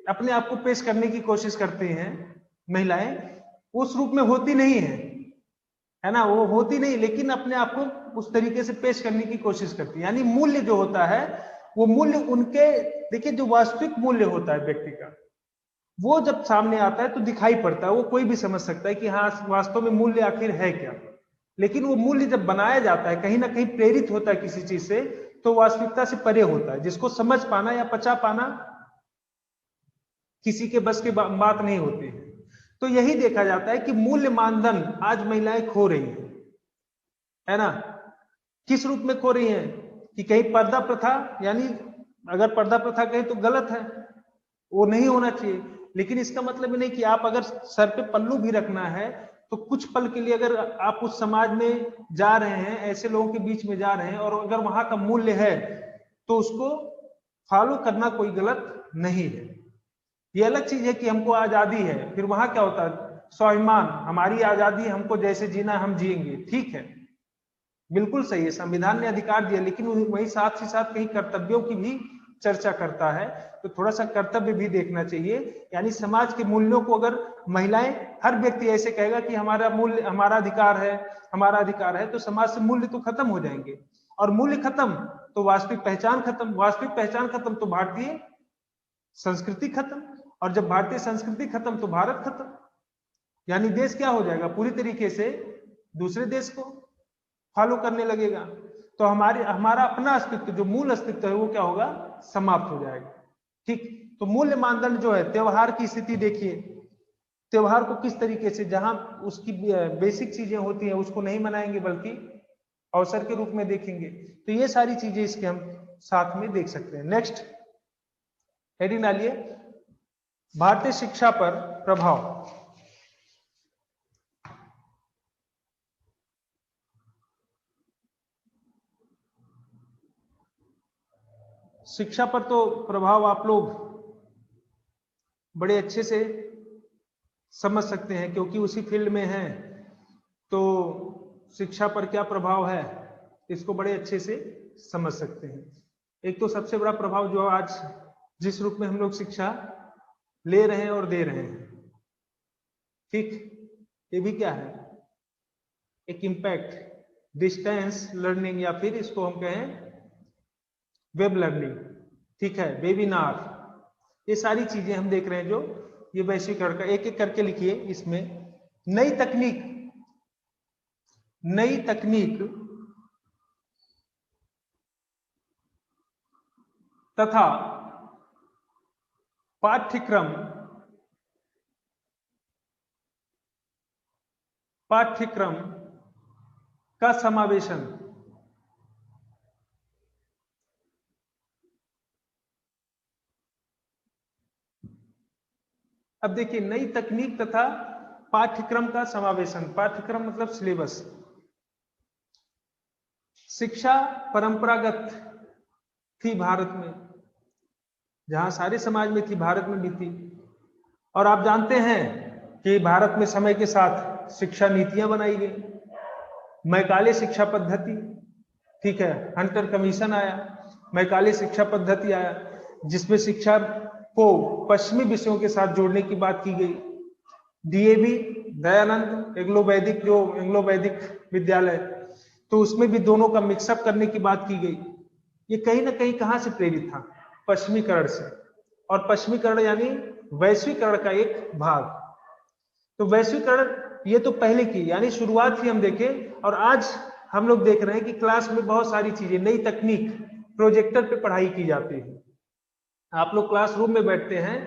अपने आप को पेश करने की कोशिश करते हैं महिलाएं, उस रूप में होती नहीं है ना, वो होती नहीं, लेकिन अपने आप को उस तरीके से पेश करने की कोशिश करती है। यानी मूल्य जो होता है, वो मूल्य उनके, देखिए जो वास्तविक मूल्य होता है व्यक्ति का, वो जब सामने आता है तो दिखाई पड़ता है। वो कोई भी समझ सकता है कि हाँ, वास्तव में मूल्य आखिर है क्या। लेकिन वो मूल्य जब बनाया जाता है, कहीं ना कहीं प्रेरित होता है किसी चीज से, तो वास्तविकता से परे होता है, जिसको समझ पाना या पचा पाना किसी के बस की बात नहीं होती है। तो यही देखा जाता है कि मूल्य मानदंड आज महिलाएं खो रही है ना। किस रूप में खो रही हैं? कि कहीं पर्दा प्रथा, यानी अगर पर्दा प्रथा कहें तो गलत है, वो नहीं होना चाहिए। लेकिन इसका मतलब ये नहीं कि आप अगर सर पे पल्लू भी रखना है तो कुछ पल के लिए अगर आप उस समाज में जा रहे हैं, ऐसे लोगों के बीच में जा रहे हैं, और अगर वहां का मूल्य है तो उसको फॉलो करना कोई गलत नहीं है। ये अलग चीज है कि हमको आजादी है, फिर वहां क्या होता है? स्वाभिमान, हमारी आजादी, हमको जैसे जीना हम जिएंगे। ठीक है, बिल्कुल सही है, संविधान ने अधिकार दिया, लेकिन वही साथ ही साथ कहीं कर्तव्यों की भी चर्चा करता है। तो थोड़ा सा कर्तव्य भी देखना चाहिए। यानी समाज के मूल्यों को अगर महिलाएं, हर व्यक्ति ऐसे कहेगा कि हमारा मूल्य, हमारा अधिकार है, हमारा अधिकार है, तो समाज से मूल्य तो खत्म हो जाएंगे। और मूल्य खत्म तो वास्तविक पहचान खत्म, वास्तविक पहचान खत्म तो भारतीय संस्कृति खत्म, और जब भारतीय संस्कृति खत्म तो भारत खत्म। यानी देश क्या हो जाएगा? पूरी तरीके से दूसरे देश को फॉलो करने लगेगा। तो हमारा अपना अस्तित्व, जो मूल अस्तित्व है, वो क्या होगा? समाप्त हो जाएगा। ठीक, तो मूल्य मानदंड जो है, त्योहार की स्थिति देखिए, त्योहार को किस तरीके से, जहां उसकी बेसिक चीजें होती हैं उसको नहीं मनाएंगे, बल्कि अवसर के रूप में देखेंगे। तो ये सारी चीजें इसके हम साथ में देख सकते हैं। नेक्स्ट हेडिंग डालिए, भारतीय शिक्षा पर प्रभाव। शिक्षा पर तो प्रभाव आप लोग बड़े अच्छे से समझ सकते हैं, क्योंकि उसी फील्ड में हैं। तो शिक्षा पर क्या प्रभाव है, इसको बड़े अच्छे से समझ सकते हैं। एक तो सबसे बड़ा प्रभाव जो आज जिस रूप में हम लोग शिक्षा ले रहे हैं और दे रहे हैं, ठीक, ये भी क्या है? एक इम्पैक्ट, डिस्टेंस लर्निंग, या फिर इसको हम कहें वेब लर्निंग। ठीक है, वेबिनार, ये सारी चीजें हम देख रहे हैं। जो ये वैश्वीकरण का, एक एक करके लिखिए इसमें। नई तकनीक, नई तकनीक तथा पाठ्यक्रम, पाठ्यक्रम का समावेशन। अब देखिए, नई तकनीक तथा पाठ्यक्रम का समावेशन। पाठ्यक्रम मतलब सिलेबस। शिक्षा परंपरागत थी भारत में, जहां सारे समाज में थी, भारत में भी थी। और आप जानते हैं कि भारत में समय के साथ शिक्षा नीतियां बनाई गई। मैकाले शिक्षा पद्धति, ठीक है, हंटर कमीशन आया, मैकाले शिक्षा पद्धति आया, जिसमें शिक्षा को पश्चिमी विषयों के साथ जोड़ने की बात की गई। डीएवी, दयानंद एंग्लो वैदिक, जो एंग्लो वैदिक विद्यालय, तो उसमें भी दोनों का मिक्सअप करने की बात की गई। ये कहीं ना कहीं कहां से प्रेरित था? पश्चिमीकरण से। और पश्चिमीकरण यानी वैश्वीकरण का एक भाग। तो वैश्वीकरण ये तो पहले की, यानी शुरुआत ही हम देखें। और आज हम लोग देख रहे हैं कि क्लास में बहुत सारी चीजें, नई तकनीक, प्रोजेक्टर पे पढ़ाई की जाती है। आप लोग क्लासरूम में बैठते हैं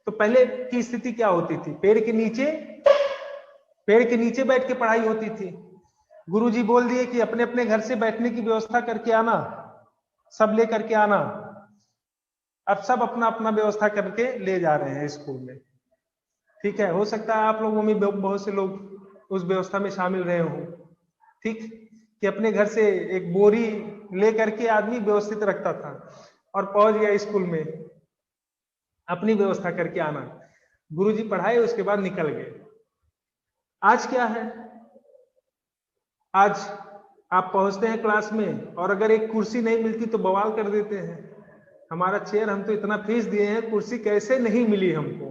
तो पहले की स्थिति क्या होती थी? पेड़ के नीचे बैठ के पढ़ाई होती थी। गुरुजी बोल दिए कि अपने अपने घर से बैठने की व्यवस्था करके आना, सब ले करके आना। अब सब अपना अपना व्यवस्था करके ले जा रहे हैं स्कूल में, ठीक है। हो सकता है आप लोगों में बहुत से लोग उस व्यवस्था में शामिल रहे हों, ठीक, कि अपने घर से एक बोरी ले करके आदमी व्यवस्थित रखता था और पहुंच गया स्कूल में, अपनी व्यवस्था करके आना, गुरुजी पढ़ाए, उसके बाद निकल गए। आज क्या है? आज आप पहुंचते हैं क्लास में और अगर एक कुर्सी नहीं मिलती तो बवाल कर देते हैं, हमारा चेयर, हम तो इतना फीस दिए हैं, कुर्सी कैसे नहीं मिली हमको,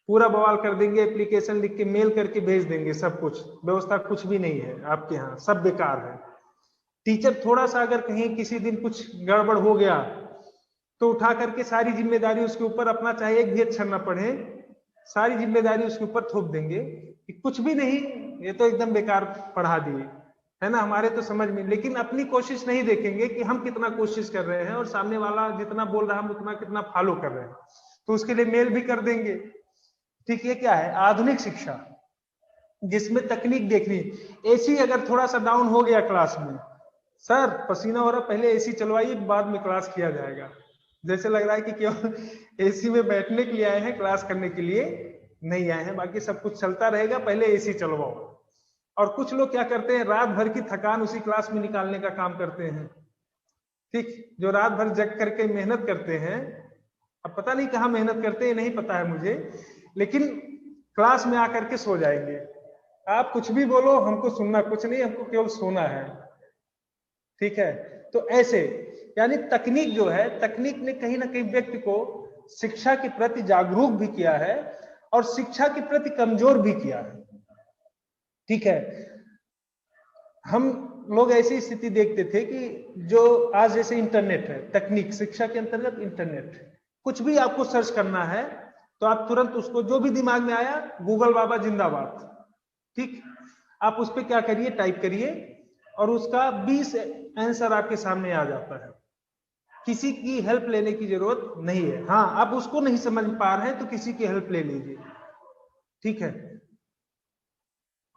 पूरा बवाल कर देंगे, एप्लीकेशन लिख के मेल करके भेज देंगे, सब कुछ, व्यवस्था कुछ भी नहीं है आपके यहाँ, सब बेकार है। टीचर थोड़ा सा अगर कहीं किसी दिन कुछ गड़बड़ हो गया तो उठा करके सारी जिम्मेदारी उसके ऊपर, अपना चाहे एक भी अक्षर न पढ़े, सारी जिम्मेदारी उसके ऊपर थोप देंगे कि कुछ भी नहीं, ये तो एकदम बेकार पढ़ा दिए, है ना, हमारे तो समझ में। लेकिन अपनी कोशिश नहीं देखेंगे कि हम कितना कोशिश कर रहे हैं और सामने वाला जितना बोल रहा है हम उतना कितना फॉलो कर रहे हैं, तो उसके लिए मेल भी कर देंगे, ठीक। ये क्या है? आधुनिक शिक्षा, जिसमें तकनीक देख रही है। एसी अगर थोड़ा सा डाउन हो गया क्लास में, सर पसीना हो रहा, पहले एसी चलवाइए, बाद में क्लास किया जाएगा। जैसे लग रहा है कि केवल एसी में बैठने के लिए आए हैं, क्लास करने के लिए नहीं आए हैं, बाकी सब कुछ चलता रहेगा, पहले एसी चलवाओ। और कुछ लोग क्या करते हैं, रात भर की थकान उसी क्लास में निकालने का काम करते हैं, ठीक, जो रात भर जग करके मेहनत करते हैं। अब पता नहीं कहाँ मेहनत करते हैं, नहीं पता है मुझे, लेकिन क्लास में आकर के सो जाएंगे। आप कुछ भी बोलो, हमको सुनना कुछ नहीं, हमको केवल सोना है, ठीक है। तो ऐसे, यानी तकनीक जो है, तकनीक ने कहीं ना कहीं व्यक्ति को शिक्षा के प्रति जागरूक भी किया है और शिक्षा के प्रति कमजोर भी किया है, ठीक है। हम लोग ऐसी स्थिति देखते थे कि जो आज जैसे इंटरनेट है, तकनीक, शिक्षा के अंतर्गत इंटरनेट, कुछ भी आपको सर्च करना है तो आप तुरंत उसको, जो भी दिमाग में आया, गूगल बाबा जिंदाबाद, ठीक, आप उस पर क्या करिए, टाइप करिए और उसका 20 आंसर आपके सामने आ जाता है। किसी की हेल्प लेने की जरूरत नहीं है। हाँ, आप उसको नहीं समझ पा रहे हैं तो किसी की हेल्प ले लीजिए, ठीक है।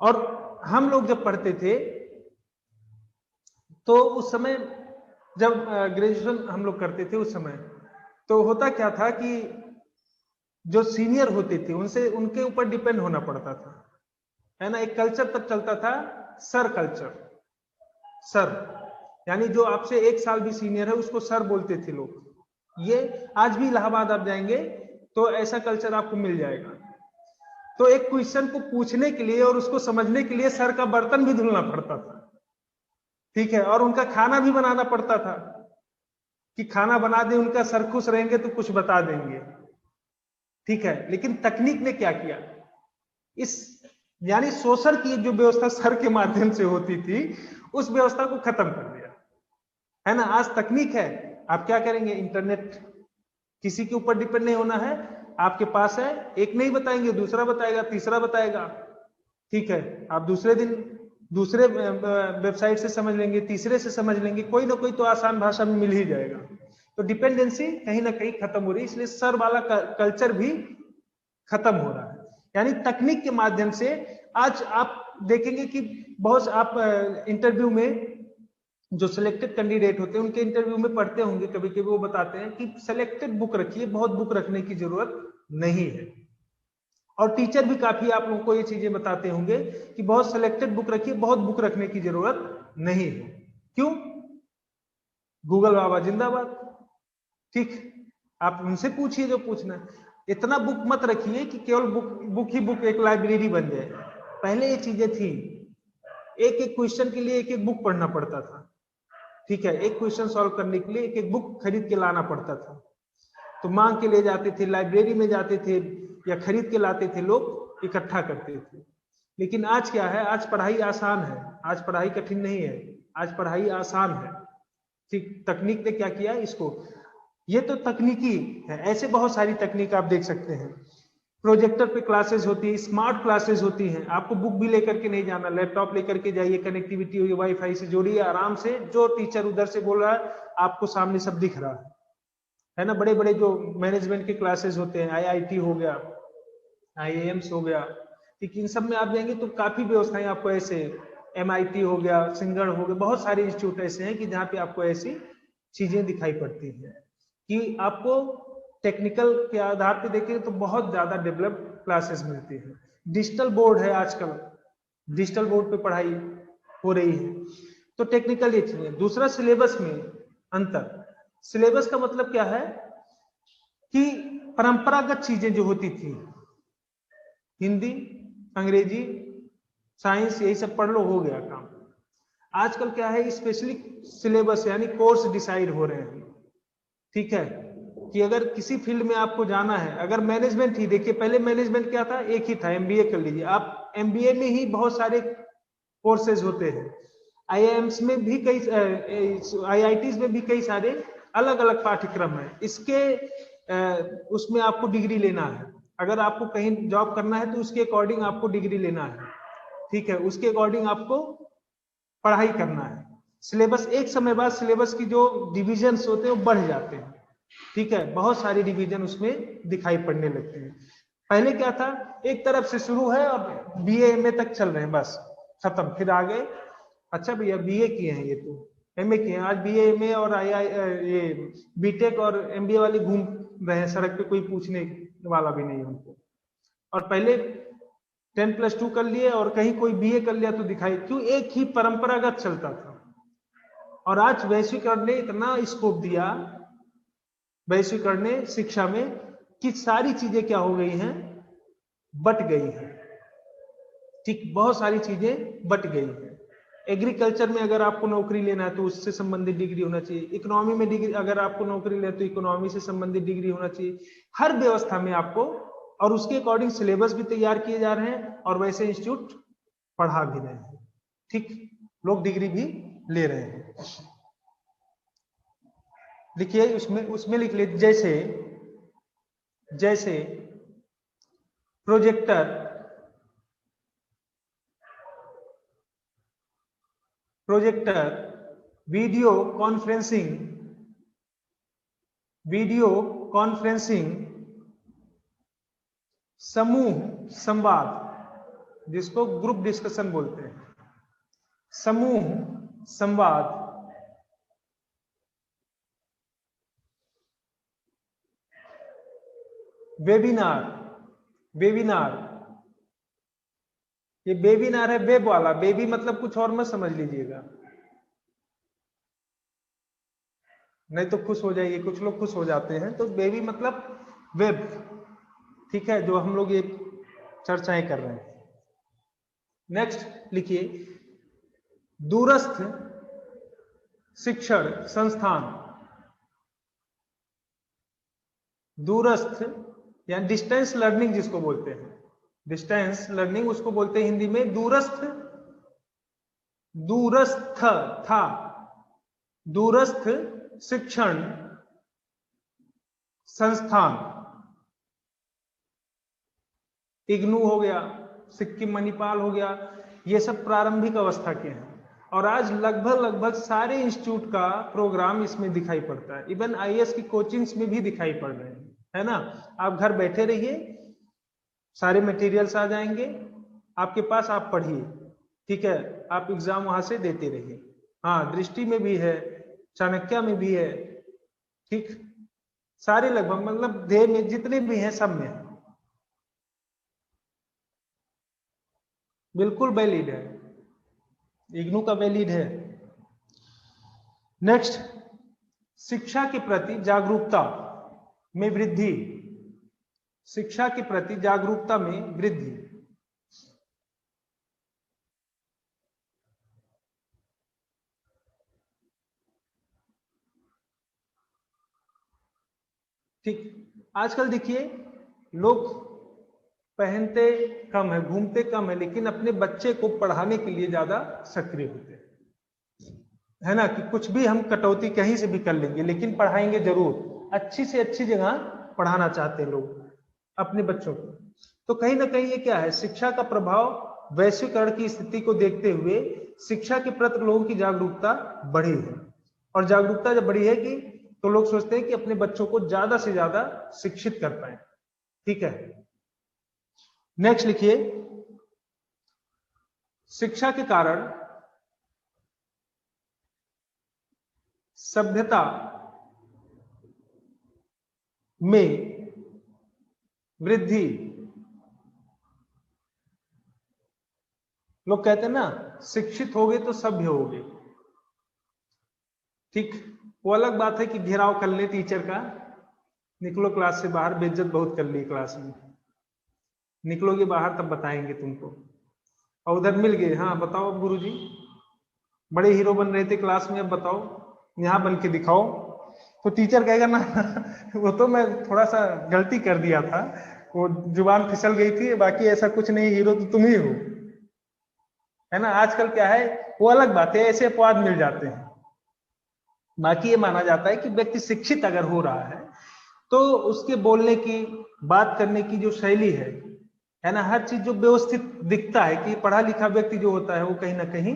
और हम लोग जब पढ़ते थे तो उस समय, जब ग्रेजुएशन हम लोग करते थे उस समय, तो होता क्या था कि जो सीनियर होते थे उनसे, उनके ऊपर डिपेंड होना पड़ता था, है ना। एक कल्चर तब चलता था, सर कल्चर, सर, यानी जो आपसे 1 साल भी सीनियर है उसको सर बोलते थे लोग। ये आज भी इलाहाबाद आप जाएंगे तो ऐसा कल्चर आपको मिल जाएगा। तो एक क्वेश्चन को पूछने के लिए और उसको समझने के लिए सर का बर्तन भी धुलना पड़ता था, ठीक है, और उनका खाना भी बनाना पड़ता था कि खाना बना दे, उनका सर खुश रहेंगे तो कुछ बता देंगे, ठीक है। लेकिन तकनीक ने क्या किया, इस, यानी शोषण की जो व्यवस्था सर के माध्यम से होती थी, उस व्यवस्था को खत्म कर दिया, है ना। आज तकनीक है, आप क्या करेंगे, इंटरनेट, किसी के ऊपर डिपेंड नहीं होना है, आपके पास है, एक नहीं बताएंगे दूसरा बताएगा, तीसरा बताएगा, ठीक है। आप दूसरे दिन दूसरे वेबसाइट से समझ लेंगे, तीसरे से समझ लेंगे, कोई ना कोई तो आसान भाषा में मिल ही जाएगा। तो डिपेंडेंसी कहीं ना कहीं खत्म हो रही है, इसलिए सर वाला कल्चर भी खत्म हो रहा है। यानी तकनीक के माध्यम से आज आप देखेंगे कि बहुत, आप इंटरव्यू में जो सिलेक्टेड कैंडिडेट होते हैं उनके इंटरव्यू में पढ़ते होंगे कभी कभी, वो बताते हैं कि सिलेक्टेड बुक रखिए, बहुत बुक रखने की जरूरत नहीं है, और टीचर भी काफी आप लोगों को ये चीजें बताते होंगे कि बहुत सिलेक्टेड बुक रखिए, बहुत बुक रखने की जरूरत नहीं है। क्यों? गूगल बाबा जिंदाबाद। ठीक, आप उनसे पूछिए जो पूछना है। इतना बुक मत रखिए कि केवल बुक ही बुक एक लाइब्रेरी बन जाए। पहले ये चीजें थी, एक एक क्वेश्चन के लिए एक एक बुक पढ़ना पड़ता था। ठीक है, एक क्वेश्चन सॉल्व करने के लिए एक एक बुक खरीद के लाना पड़ता था। तो मांग के ले जाते थे, लाइब्रेरी में जाते थे या खरीद के लाते थे, लोग इकट्ठा करते थे। लेकिन आज क्या है, आज पढ़ाई आसान है, आज पढ़ाई कठिन नहीं है, आज पढ़ाई आसान है। ठीक, तकनीक ने क्या किया इसको, ये तो तकनीकी है, ऐसे बहुत सारी तकनीक आप देख सकते हैं। प्रोजेक्टर पे क्लासेस होती है, स्मार्ट क्लासेस होती हैं, आपको बुक भी लेकर के नहीं जाना, लैपटॉप लेकर के जाइए, कनेक्टिविटी हुई, वाईफाई से जोड़िए, आराम से जो टीचर उधर से बोल रहा है आपको सामने सब दिख रहा है ना। बड़े बड़े जो मैनेजमेंट के क्लासेस होते हैं, आईआईटी हो गया, आईआईएम्स हो गया, ठीक, इन सब में आप जाएंगे तो काफी व्यवस्थाएं आपको ऐसे, एमआईटी हो गया, सिंगड़ हो गया, बहुत सारे इंस्टीट्यूट ऐसे हैं कि जहाँ पे आपको ऐसी चीजें दिखाई पड़ती हैं कि आपको टेक्निकल के आधार पे देखें तो बहुत ज्यादा डेवलप क्लासेस मिलती है। डिजिटल बोर्ड है आजकल, डिजिटल बोर्ड पे पढ़ाई हो रही है, तो टेक्निकल ये चीजें। दूसरा, सिलेबस में अंतर। सिलेबस का मतलब क्या है कि परंपरागत चीजें जो होती थी, हिंदी, अंग्रेजी, साइंस, यही सब पढ़ लो, हो गया काम। आजकल क्या है, स्पेशली सिलेबस यानी कोर्स डिसाइड हो रहे हैं। ठीक है, कि अगर किसी फील्ड में आपको जाना है, अगर मैनेजमेंट ही देखिए, पहले मैनेजमेंट क्या था, एक ही था, एमबीए कर लीजिए आप। एमबीए में ही बहुत सारे कोर्सेज होते हैं, आईआईएम्स में भी कई, आईआईटीज में भी कई सारे अलग अलग पाठ्यक्रम है। इसके उसमें आपको डिग्री लेना है, अगर आपको कहीं जॉब करना है तो उसके अकॉर्डिंग आपको डिग्री लेना है। ठीक है, उसके अकॉर्डिंग आपको पढ़ाई करना है। सिलेबस, एक समय बाद सिलेबस की जो डिविजन्स होते हैं वो बढ़ जाते हैं। ठीक है, बहुत सारे डिवीजन उसमें दिखाई पड़ने लगते हैं। पहले क्या था, एक तरफ से शुरू है और बीए एमए तक चल रहे हैं, बस खत्म, फिर आगे अच्छा भैया बीए किए हैं, ये तो एमए किए हैं, आज बीए एमए और ये बीटेक और एमबीए वाले घूम रहे हैं सड़क पे, कोई पूछने वाला भी नहीं उनको। और पहले 10+2 कर लिए और कहीं कोई बीए कर लिया तो दिखाई, क्यों, एक ही परंपरागत चलता था। और आज वैश्वीकरण ने इतना स्कोप दिया, वैश्वीकरण ने शिक्षा में, कि सारी चीजें क्या हो गई हैं, बट गई हैं। ठीक, बहुत सारी चीजें बट गई हैं। एग्रीकल्चर में अगर आपको नौकरी लेना है तो उससे संबंधित डिग्री होना चाहिए, इकोनॉमी में डिग्री, अगर आपको नौकरी लेना है तो इकोनॉमी से संबंधित डिग्री होना चाहिए। हर व्यवस्था में आपको, और उसके अकॉर्डिंग सिलेबस भी तैयार किए जा रहे हैं और वैसे इंस्टीट्यूट पढ़ा भी रहे हैं। ठीक, लोग डिग्री भी ले रहे हैं। लिखिए, उसमें उसमें लिख लीजिए, जैसे जैसे projector, projector, video conferencing, video conferencing, समूह संवाद, जिसको ग्रुप डिस्कशन बोलते हैं, समूह संवाद, वेबिनार, वेबिनार, ये वेबिनार है वेब वाला, बेबी मतलब कुछ और मत समझ लीजिएगा, नहीं तो खुश हो जाइए, कुछ लोग खुश हो जाते हैं, तो बेबी मतलब वेब। ठीक है, जो हम लोग ये चर्चाएं कर रहे हैं। नेक्स्ट लिखिए, दूरस्थ शिक्षण संस्थान, दूरस्थ या डिस्टेंस लर्निंग जिसको बोलते हैं, डिस्टेंस लर्निंग उसको बोलते हैं हिंदी में दूरस्थ, दूरस्थ था, दूरस्थ शिक्षण संस्थान। इग्नू हो गया, सिक्किम मणिपाल हो गया, ये सब प्रारंभिक अवस्था के हैं। और आज लगभग लगभग सारे इंस्टीट्यूट का प्रोग्राम इसमें दिखाई पड़ता है, इवन आईएएस की कोचिंग्स में भी दिखाई पड़ रहे हैं, है ना। आप घर बैठे रहिए, सारे मटेरियल्स आ जाएंगे आपके पास, आप पढ़िए। ठीक है, आप एग्जाम वहां से देते रहिए। हाँ, दृष्टि में भी है, चाणक्य में भी है, ठीक, सारे लगभग, मतलब ध्येय में जितने भी हैं सब में है। बिल्कुल वैलिड है, इग्नू का वैलिड है। नेक्स्ट, शिक्षा के प्रति जागरूकता में वृद्धि, शिक्षा के प्रति जागरूकता में वृद्धि। ठीक, आजकल देखिए लोग पहनते कम है, घूमते कम है, लेकिन अपने बच्चे को पढ़ाने के लिए ज्यादा सक्रिय होते हैं, है ना, कि कुछ भी हम कटौती कहीं से भी कर लेंगे लेकिन पढ़ाएंगे जरूर, अच्छी से अच्छी जगह पढ़ाना चाहते हैं लोग अपने बच्चों को। तो कहीं ना कहीं ये क्या है, शिक्षा का प्रभाव वैश्वीकरण की स्थिति को देखते हुए शिक्षा के प्रति लोगों की जागरूकता बढ़ी है, और जागरूकता जब बढ़ी है कि तो लोग सोचते हैं कि अपने बच्चों को ज्यादा से ज्यादा शिक्षित कर पाए। ठीक है, नेक्स्ट लिखिए, शिक्षा के कारण सभ्यता में वृद्धि। लोग कहते हैं ना, शिक्षित होगे तो सभ्य होगे। ठीक, वो अलग बात है कि घेराव कर ले टीचर का, निकलो क्लास से बाहर, बेइज्जत बहुत कर ली क्लास में, निकलोगे बाहर तब बताएंगे तुमको। और उधर मिल गए, हाँ बताओ अब गुरुजी, बड़े हीरो बन रहे थे क्लास में, अब बताओ यहाँ बन के दिखाओ। तो टीचर कहेगा ना वो तो मैं थोड़ा सा गलती कर दिया था, वो जुबान फिसल गई थी, बाकी ऐसा कुछ नहीं, हीरो तो तुम ही हो, है ना। आजकल क्या है, वो अलग बात है, ऐसे अपवाद मिल जाते हैं। बाकी ये माना जाता है कि व्यक्ति शिक्षित अगर हो रहा है तो उसके बोलने की, बात करने की जो शैली है ना, हर चीज जो व्यवस्थित दिखता है कि पढ़ा लिखा व्यक्ति जो होता है वो कहीं ना कहीं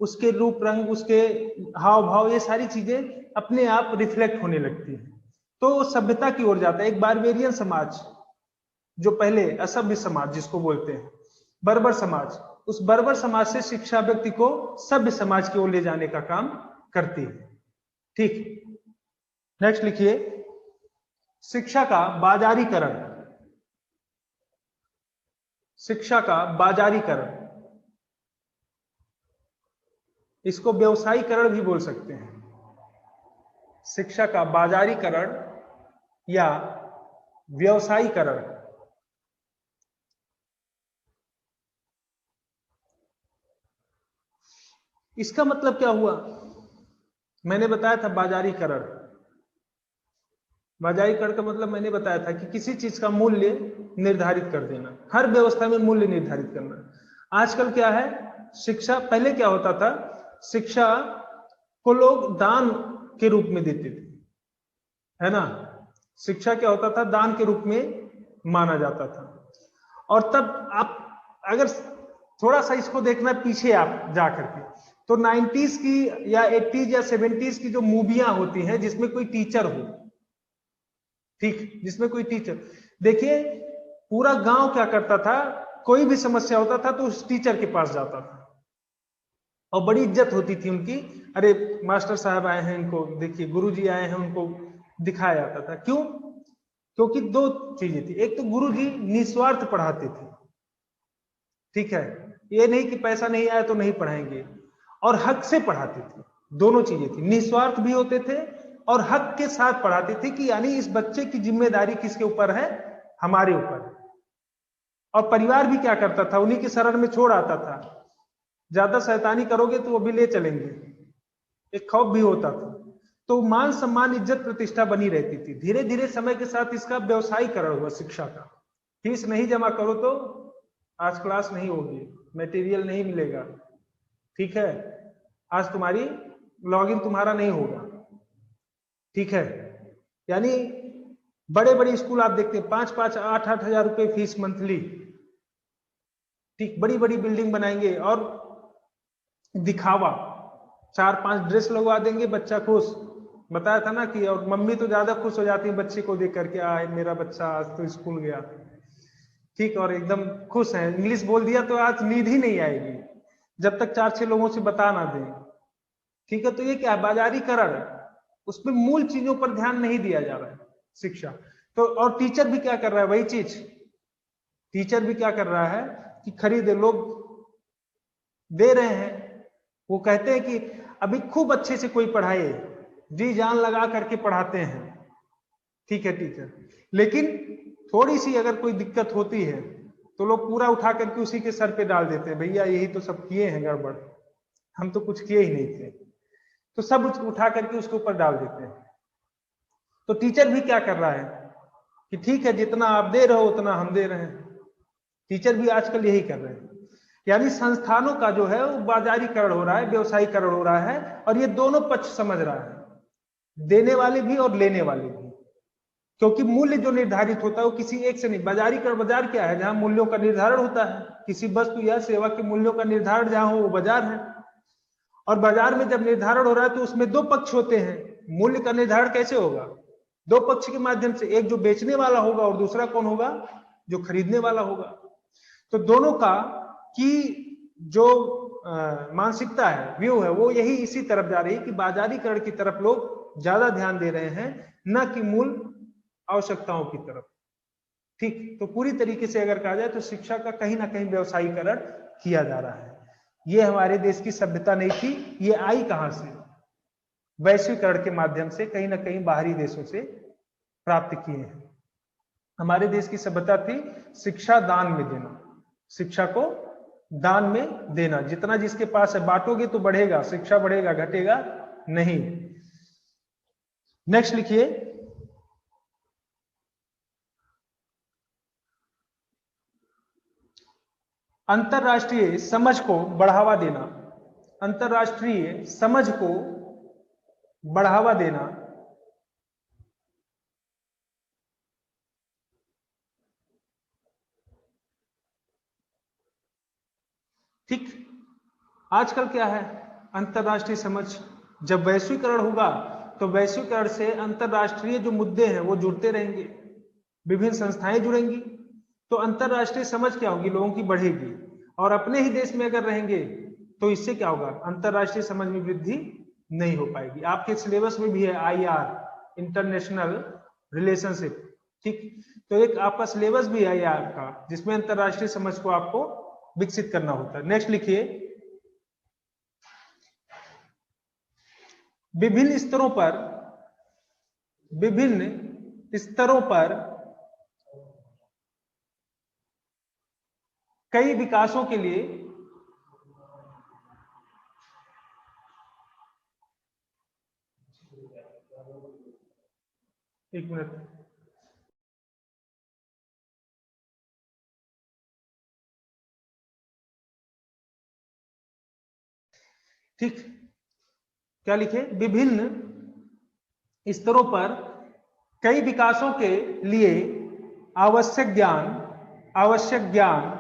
उसके रूप रंग, उसके हाव भाव, ये सारी चीजें अपने आप रिफ्लेक्ट होने लगती है, तो सभ्यता की ओर जाता है। एक बारबेरियन समाज, जो पहले असभ्य समाज जिसको बोलते हैं, बर्बर समाज, उस बर्बर समाज से शिक्षा व्यक्ति को सभ्य समाज की ओर ले जाने का काम करती है। ठीक, नेक्स्ट लिखिए, शिक्षा का बाजारीकरण, शिक्षा का बाजारीकरण, इसको व्यवसायीकरण भी बोल सकते हैं। शिक्षा का बाजारीकरण या व्यवसायीकरण। इसका मतलब क्या हुआ, मैंने बताया था बाजारीकरण, बाजारीकरण का मतलब मैंने बताया था कि किसी चीज का मूल्य निर्धारित कर देना, हर व्यवस्था में मूल्य निर्धारित करना। आजकल क्या है, शिक्षा, पहले क्या होता था, शिक्षा को लोग दान के रूप में देते थे, है ना, शिक्षा क्या होता था, दान के रूप में माना जाता था। और तब आप अगर थोड़ा सा इसको देखना पीछे आप जा करके, तो 90s की या 80s या 70s की जो मूवियां होती हैं जिसमें कोई टीचर हो, ठीक, जिसमें कोई टीचर, देखिए पूरा गांव क्या करता था, कोई भी समस्या होता था तो उस टीचर के पास जाता था और बड़ी इज्जत होती थी उनकी। अरे मास्टर साहब आए हैं, इनको देखिए, गुरुजी आए हैं, उनको दिखाया जाता था। क्यों? क्योंकि दो चीजें थी, एक तो गुरुजी निस्वार्थ पढ़ाते थे, ठीक है, ये नहीं कि पैसा नहीं आया तो नहीं पढ़ाएंगे, और हक से पढ़ाते थे, दोनों चीजें थी, निस्वार्थ भी होते थे और हक के साथ पढ़ाते थे, कि यानी इस बच्चे की जिम्मेदारी किसके ऊपर है, हमारे ऊपर। और परिवार भी क्या करता था, उन्हीं के शरण में छोड़ आता था, ज्यादा शैतानी करोगे तो वो भी ले चलेंगे, एक खौफ भी होता था। तो मान सम्मान, इज्जत, प्रतिष्ठा बनी रहती थी। धीरे धीरे समय के साथ इसका व्यवसायीकरण हुआ शिक्षा का, फीस नहीं जमा करो तो आज क्लास नहीं होगी, मटेरियल नहीं मिलेगा, ठीक है, आज तुम्हारी लॉगिन तुम्हारा नहीं होगा, ठीक है। यानी बड़े बड़े स्कूल आप देखते हैं 5-5, 8-8 हजार रुपए फीस मंथली, ठीक, बड़ी बड़ी बिल्डिंग बनाएंगे और दिखावा, 4-5 ड्रेस लगवा देंगे, बच्चा खुश। बताया था ना कि, और मम्मी तो ज्यादा खुश हो जाती है बच्चे को देख करके, आए मेरा बच्चा आज तो स्कूल गया, ठीक, और एकदम खुश है, इंग्लिश बोल दिया तो आज नींद ही नहीं आएगी जब तक 4-6 लोगों से बता ना दे, ठीक है। तो ये क्या है, बाजारीकरण, उसमें मूल चीजों पर ध्यान नहीं दिया जा रहा है शिक्षा। तो और टीचर भी क्या कर रहा है, वही चीज, टीचर भी क्या कर रहा है कि खरीदे, लोग दे रहे हैं। वो कहते हैं कि अभी खूब अच्छे से कोई पढ़ाए, जी जान लगा करके पढ़ाते हैं, ठीक है टीचर, लेकिन थोड़ी सी अगर कोई दिक्कत होती है तो लोग पूरा उठा करके उसी के सर पे डाल देते हैं, भैया यही तो सब किए हैं गड़बड़, हम तो कुछ किए ही नहीं थे, तो सब उठा करके उसके ऊपर डाल देते हैं। तो टीचर भी क्या कर रहा है कि ठीक है जितना आप दे रहे हो उतना हम दे रहे हैं। टीचर भी आजकल यही कर रहे हैं, यानी संस्थानों का जो है वो बाजारीकरण हो रहा है, व्यवसायीकरण हो रहा है, और ये दोनों पक्ष समझ रहा है, देने वाले भी और लेने वाले भी, क्योंकि मूल्य जो निर्धारित होता है वो किसी एक से नहीं, बाजारीकरण, बाजार क्या है, जहां मूल्यों का निर्धारण होता है, किसी वस्तु या सेवा के मूल्यों का निर्धारण जहां हो वो बाजार है। और बाजार में जब निर्धारण हो रहा है तो उसमें दो पक्ष होते हैं, मूल्य का निर्धारण कैसे होगा, दो पक्ष के माध्यम से, एक जो बेचने वाला होगा और दूसरा कौन होगा, जो खरीदने वाला होगा। तो दोनों का की जो मानसिकता है, व्यू है, वो यही इसी तरफ जा रही है कि बाजारीकरण की तरफ लोग ज्यादा ध्यान दे रहे हैं, न कि मूल आवश्यकताओं की तरफ। ठीक, तो पूरी तरीके से अगर कहा जाए तो शिक्षा का कहीं ना कहीं व्यवसायीकरण किया जा रहा है। ये हमारे देश की सभ्यता नहीं थी, ये आई कहां से, वैश्वीकरण के माध्यम से, कहीं ना कहीं बाहरी देशों से प्राप्त किए हैं। हमारे देश की सभ्यता थी शिक्षा दान में देना, शिक्षा को दान में देना, जितना जिसके पास है बांटोगे तो बढ़ेगा, शिक्षा बढ़ेगा, घटेगा नहीं। नेक्स्ट लिखिए, अंतरराष्ट्रीय समझ को बढ़ावा देना, अंतरराष्ट्रीय समझ को बढ़ावा देना, ठीक। आजकल क्या है, अंतरराष्ट्रीय समझ, जब वैश्वीकरण होगा तो वैश्वीकरण से अंतरराष्ट्रीय जो मुद्दे हैं वो जुड़ते रहेंगे, विभिन्न संस्थाएं जुड़ेंगी, तो अंतरराष्ट्रीय समझ क्या होगी, लोगों की बढ़ेगी। और अपने ही देश में अगर रहेंगे तो इससे क्या होगा, अंतरराष्ट्रीय समझ में वृद्धि नहीं हो पाएगी। आपके सिलेबस में भी है IR, इंटरनेशनल रिलेशनशिप, ठीक, तो एक आपका सिलेबस भी है IR का, जिसमें अंतरराष्ट्रीय समझ को आपको विकसित करना होता है। नेक्स्ट लिखिए, विभिन्न स्तरों पर, विभिन्न स्तरों पर कई विकासों के लिए, एक मिनट, ठीक, क्या लिखे, विभिन्न स्तरों पर कई विकासों के लिए आवश्यक ज्ञान, आवश्यक ज्ञान,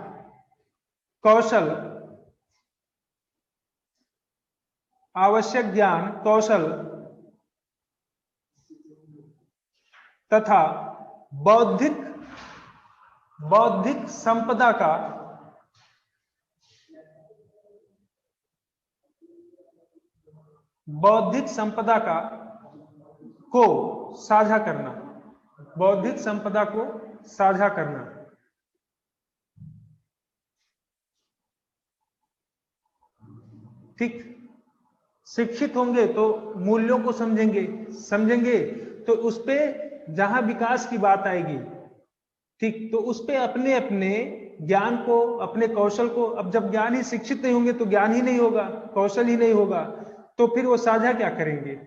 कौशल, आवश्यक ज्ञान, कौशल तथा बौद्धिक, बौद्धिक संपदा का, बौद्धिक संपदा का को साझा करना, बौद्धिक संपदा को साझा करना, ठीक। शिक्षित होंगे तो मूल्यों को समझेंगे, समझेंगे तो उस पे जहां विकास की बात आएगी, ठीक, तो उस पे अपने अपने ज्ञान को, अपने कौशल को, अब जब ज्ञान ही, शिक्षित नहीं होंगे तो ज्ञान ही नहीं होगा, कौशल ही नहीं होगा, तो फिर वो साझा क्या करेंगे,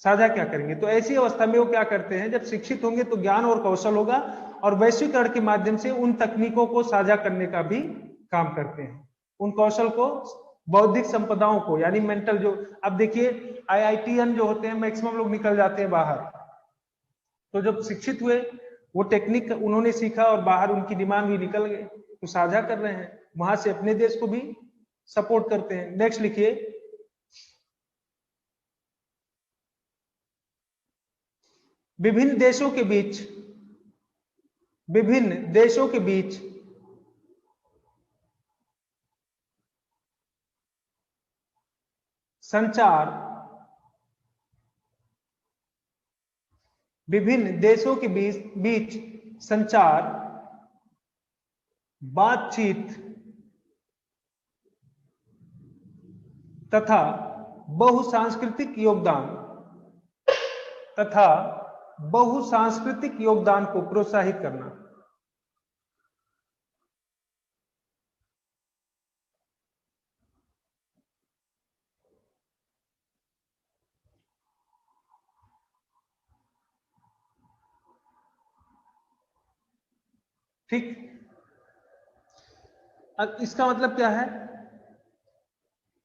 साझा क्या करेंगे। तो ऐसी अवस्था में वो क्या करते हैं, जब शिक्षित होंगे तो ज्ञान और कौशल होगा, और वैश्वीकरण के माध्यम से उन तकनीकों को साझा करने का भी काम करते हैं, उन कौशल को, बौद्धिक संपदाओं को, यानी मेंटल जो, अब देखिए IITian जो होते हैं मैक्सिमम लोग निकल जाते हैं बाहर, तो जब शिक्षित हुए वो टेक्निक उन्होंने सीखा और बाहर उनकी डिमांड भी निकल गए, तो साझा कर रहे हैं, वहां से अपने देश को भी सपोर्ट करते हैं। नेक्स्ट लिखिए, विभिन्न देशों के बीच, विभिन्न देशों के बीच संचार, विभिन्न देशों के बीच संचार, बातचीत, तथा बहुसांस्कृतिक योगदान तथा बहुसांस्कृतिक योगदान को प्रोत्साहित करना। ठीक, अब इसका मतलब क्या है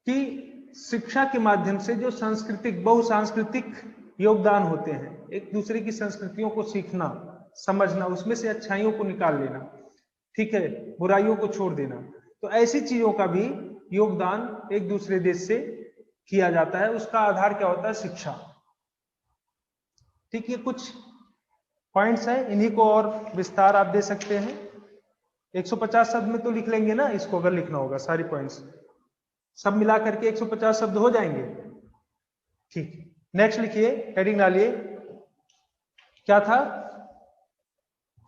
कि शिक्षा के माध्यम से जो सांस्कृतिक बहुसांस्कृतिक योगदान होते हैं, एक दूसरे की संस्कृतियों को सीखना, समझना, उसमें से अच्छाइयों को निकाल लेना, ठीक है, बुराइयों को छोड़ देना, तो ऐसी चीजों का भी योगदान एक दूसरे देश से किया जाता है। उसका आधार क्या होता है? शिक्षा। ठीक, ये कुछ पॉइंट्स है, इन्हीं को और विस्तार आप दे सकते हैं। 150 शब्द में तो लिख लेंगे ना इसको, अगर लिखना होगा सारी पॉइंट्स सब मिला करके 150 शब्द हो जाएंगे। ठीक, नेक्स्ट लिखिए, हेडिंग डालिए, क्या था,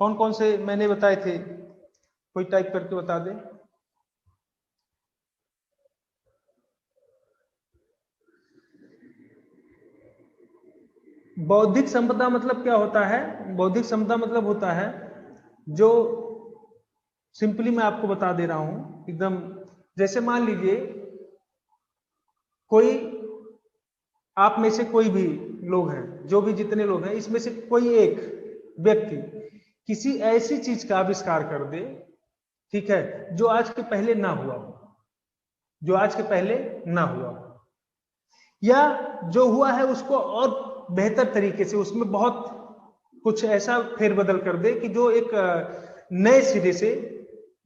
कौन कौन से मैंने बताए थे, कोई टाइप करके बता दे। बौद्धिक संपदा मतलब क्या होता है? बौद्धिक संपदा मतलब होता है, जो सिंपली मैं आपको बता दे रहा हूं एकदम, जैसे मान लीजिए कोई, आप में से कोई भी लोग हैं, जो भी जितने लोग हैं, इसमें से कोई एक व्यक्ति किसी ऐसी चीज का आविष्कार कर दे, ठीक है, जो आज के पहले ना हुआ हो, जो आज के पहले ना हुआ हो, या जो हुआ है उसको और बेहतर तरीके से उसमें बहुत कुछ ऐसा फेरबदल कर दे कि जो एक नए सिरे से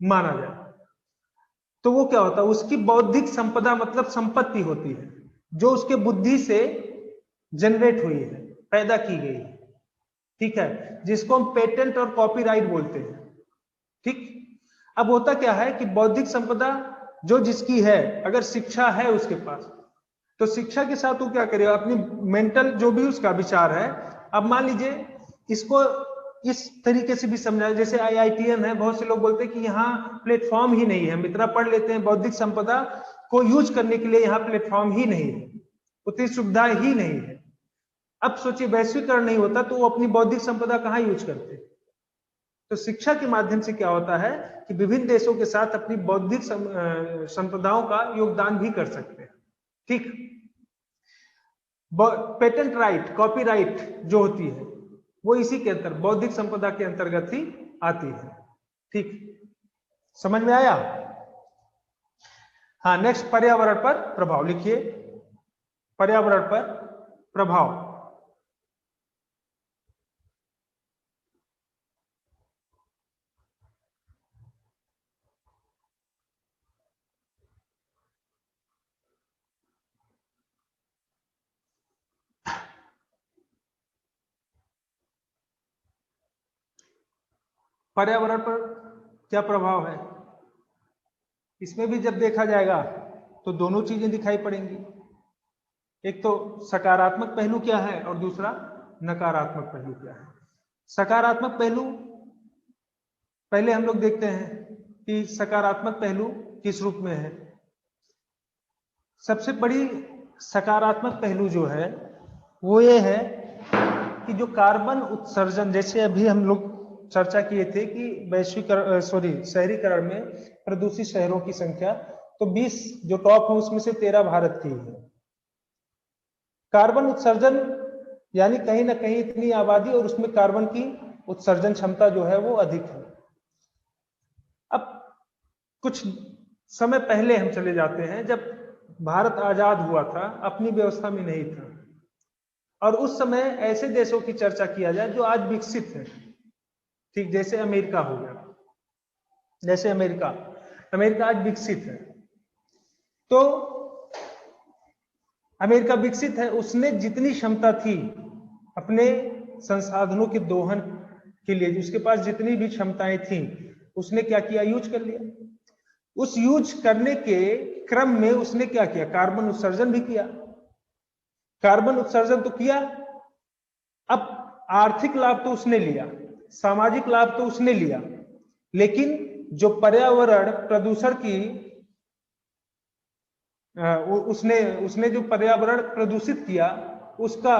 माना जाए, तो वो क्या होता है? उसकी बौद्धिक संपदा मतलब संपत्ति होती है, जो उसके बुद्धि से जनरेट हुई है, पैदा की गई है, ठीक है, जिसको हम पेटेंट और कॉपीराइट बोलते हैं। ठीक, अब होता क्या है कि बौद्धिक संपदा जो जिसकी है, अगर शिक्षा है उसके पास, तो शिक्षा के साथ वो क्या करेगा? अपनी मेंटल जो भी उसका विचार है, अब मान लीजिए इसको इस तरीके से भी समझा, जैसे IITM है, बहुत से लोग बोलते हैं कि यहाँ प्लेटफॉर्म ही नहीं है, हम इतना पढ़ लेते हैं, बौद्धिक संपदा को यूज करने के लिए यहाँ प्लेटफॉर्म ही नहीं है, उतनी सुविधा ही नहीं है। अब सोचिए वैश्वीकरण नहीं होता तो वो अपनी बौद्धिक संपदा कहाँ यूज करते? तो शिक्षा के माध्यम से क्या होता है कि विभिन्न देशों के साथ अपनी बौद्धिक संपदाओं का योगदान भी कर सकते हैं। ठीक, पेटेंट राइट, कॉपीराइट जो होती है वो इसी के अंतर्गत, बौद्धिक संपदा के अंतर्गत ही आती है। ठीक, समझ में आया? हाँ, नेक्स्ट, पर्यावरण पर प्रभाव लिखिए, पर्यावरण पर प्रभाव। पर्यावरण पर क्या प्रभाव है? इसमें भी जब देखा जाएगा तो दोनों चीजें दिखाई पड़ेंगी, एक तो सकारात्मक पहलू क्या है और दूसरा नकारात्मक पहलू क्या है। सकारात्मक पहलू पहले हम लोग देखते हैं कि सकारात्मक पहलू किस रूप में है। सबसे बड़ी सकारात्मक पहलू जो है वो ये है कि जो कार्बन उत्सर्जन, जैसे अभी हम लोग चर्चा किए थे कि वैश्वीकरण, शहरीकरण में प्रदूषित शहरों की संख्या, तो 20 जो टॉप है उसमें से 13 भारत की है। कार्बन उत्सर्जन यानी कहीं ना कहीं इतनी आबादी और उसमें कार्बन की उत्सर्जन क्षमता जो है वो अधिक है। अब कुछ समय पहले हम चले जाते हैं, जब भारत आजाद हुआ था, अपनी व्यवस्था में नहीं था, और उस समय ऐसे देशों की चर्चा किया जाए जो आज विकसित है, ठीक, जैसे अमेरिका हो गया, जैसे अमेरिका आज विकसित है। तो अमेरिका विकसित है, उसने जितनी क्षमता थी अपने संसाधनों के दोहन के लिए, उसके पास जितनी भी क्षमताएं थी, उसने क्या किया? यूज कर लिया। उस यूज करने के क्रम में उसने क्या किया? कार्बन उत्सर्जन भी किया। कार्बन उत्सर्जन तो किया, अब आर्थिक लाभ तो उसने लिया, सामाजिक लाभ तो उसने लिया, लेकिन जो पर्यावरण प्रदूषण की उसने उसने जो पर्यावरण प्रदूषित किया उसका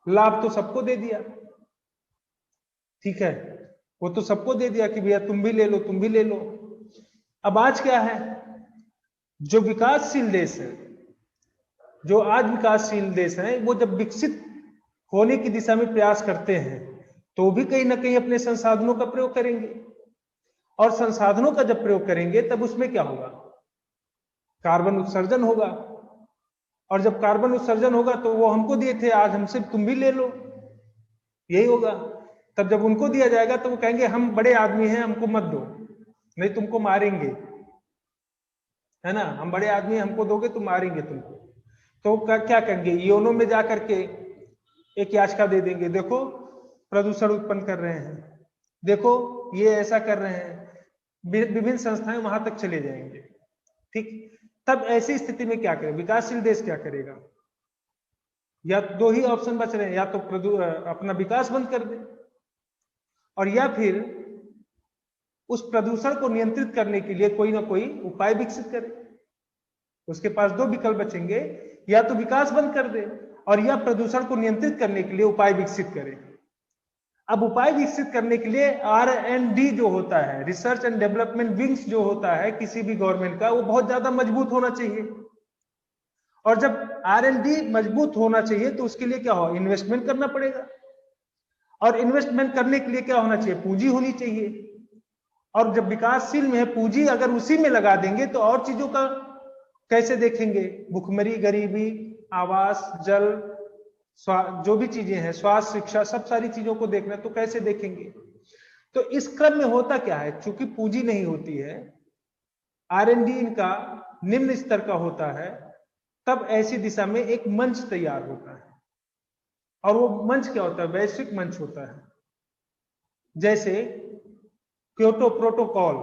लाभ तो सबको दे दिया, ठीक है, वो तो सबको दे दिया कि भैया तुम भी ले लो, तुम भी ले लो। अब आज क्या है, जो विकासशील देश है, जो आज विकासशील देश है, वो जब विकसित होने की दिशा में प्रयास करते हैं तो भी कहीं ना कहीं अपने संसाधनों का प्रयोग करेंगे, और संसाधनों का जब प्रयोग करेंगे तब उसमें क्या होगा, कार्बन उत्सर्जन होगा, और जब कार्बन उत्सर्जन होगा तो वो हमको दिए थे, आज हमसे तुम भी ले लो, यही होगा। तब जब उनको दिया जाएगा तो वो कहेंगे हम बड़े आदमी हैं, हमको मत दो, नहीं तुमको मारेंगे, है ना, हम बड़े आदमी, हमको दोगे तो मारेंगे तुमको। तो क्या करेंगे, योनो में जा करके एक याचिका दे देंगे, देखो प्रदूषण उत्पन्न कर रहे हैं, देखो ये ऐसा कर रहे हैं, विभिन्न संस्थाएं वहां तक चले जाएंगे, ठीक। तब ऐसी स्थिति में क्या करें, विकासशील देश क्या करेगा, या दो ही ऑप्शन बच रहे हैं, या तो अपना विकास बंद कर दे, और या फिर उस प्रदूषण को नियंत्रित करने के लिए कोई ना कोई उपाय विकसित करे। उसके पास दो विकल्प बचेंगे, या तो विकास बंद कर दे और या प्रदूषण को नियंत्रित करने के लिए उपाय विकसित करे। अब उपाय विकसित करने के लिए R&D जो होता है, रिसर्च एंड डेवलपमेंट विंग्स जो होता है किसी भी गवर्नमेंट का, वो बहुत ज्यादा मजबूत होना चाहिए। और जब R&D मजबूत होना चाहिए तो उसके लिए क्या हो, इन्वेस्टमेंट करना पड़ेगा, और इन्वेस्टमेंट करने के लिए क्या होना चाहिए, पूंजी होनी चाहिए। और जब विकासशील में है पूंजी अगर उसी में लगा देंगे तो और चीजों का कैसे देखेंगे, भुखमरी, गरीबी, आवास, जल, जो भी चीजें हैं, स्वास्थ्य, शिक्षा, सब सारी चीजों को देखना तो कैसे देखेंगे। तो इस क्रम में होता क्या है, चूंकि पूंजी नहीं होती है, R&D इनका निम्न स्तर का होता है, तब ऐसी दिशा में एक मंच तैयार होता है, और वो मंच क्या होता है, वैश्विक मंच होता है। जैसे क्योटो प्रोटोकॉल,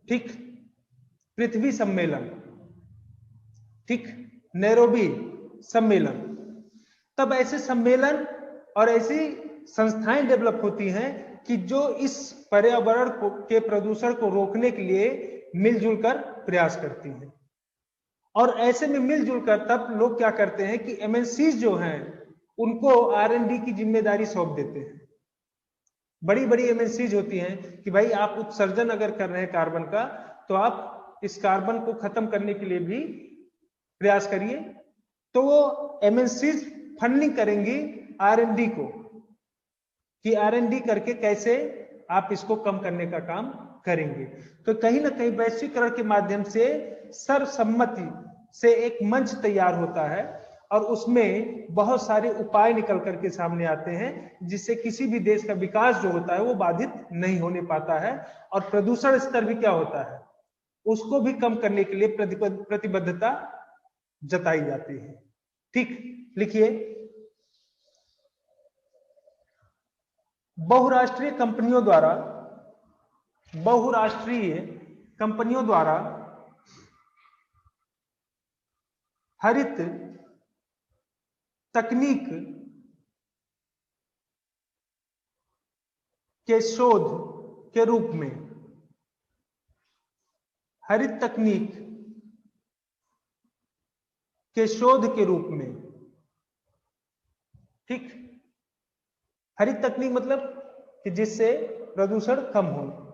ठीक, पृथ्वी सम्मेलन, ठीक, नैरोबी सम्मेलन, तब ऐसे सम्मेलन और ऐसी संस्थाएं डेवलप होती हैं कि जो इस पर्यावरण के प्रदूषण को रोकने के लिए मिलजुल कर प्रयास करती हैं। और ऐसे में मिलजुल कर तब लोग क्या करते हैं कि MNCs जो हैं उनको R&D की जिम्मेदारी सौंप देते हैं। बड़ी बड़ी MNCs होती हैं कि भाई आप उत्सर्जन अगर कर रहे हैं कार्बन का, तो आप इस कार्बन को खत्म करने के लिए भी प्रयास करिए। तो वो MNCs फंडिंग करेंगी R&D को, कि R&D करके कैसे आप इसको कम करने का काम करेंगे। तो कहीं ना कहीं वैश्वीकरण के माध्यम से सर्वसम्मति से एक मंच तैयार होता है, और उसमें बहुत सारे उपाय निकल करके सामने आते हैं, जिससे किसी भी देश का विकास जो होता है वो बाधित नहीं होने पाता है, और प्रदूषण स्तर भी क्या होता है, उसको भी कम करने के लिए प्रतिबद्धता जताई जाती है, ठीक। लिखिए, बहुराष्ट्रीय कंपनियों द्वारा हरित तकनीक के शोध के रूप में, हरित तकनीक के शोध के रूप में, ठीक, हरित तकनीक मतलब कि जिससे प्रदूषण कम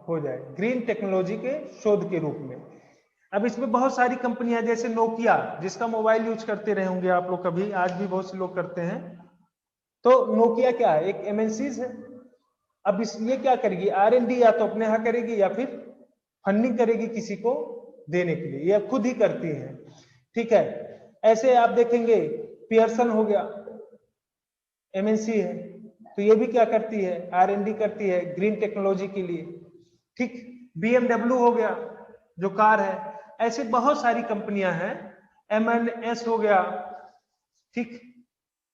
हो जाए, ग्रीन टेक्नोलॉजी के शोध के रूप में। अब इसमें बहुत सारी कंपनियां, जैसे नोकिया, जिसका मोबाइल यूज करते रहे होंगे आप लोग कभी, आज भी बहुत से लोग करते हैं। तो नोकिया क्या है, एक MNCs है। अब ये क्या करेगी, R&D या तो अपने यहां करेगी या फिर फंडिंग करेगी किसी को देने के लिए, या खुद ही करती है, ठीक है। ऐसे आप देखेंगे पियर्सन हो गया, MNC है, तो ये भी क्या करती है, R&D करती है ग्रीन टेक्नोलॉजी के लिए, ठीक। BMW हो गया जो कार है, ऐसे बहुत सारी कंपनियां हैं, M&S हो गया, ठीक।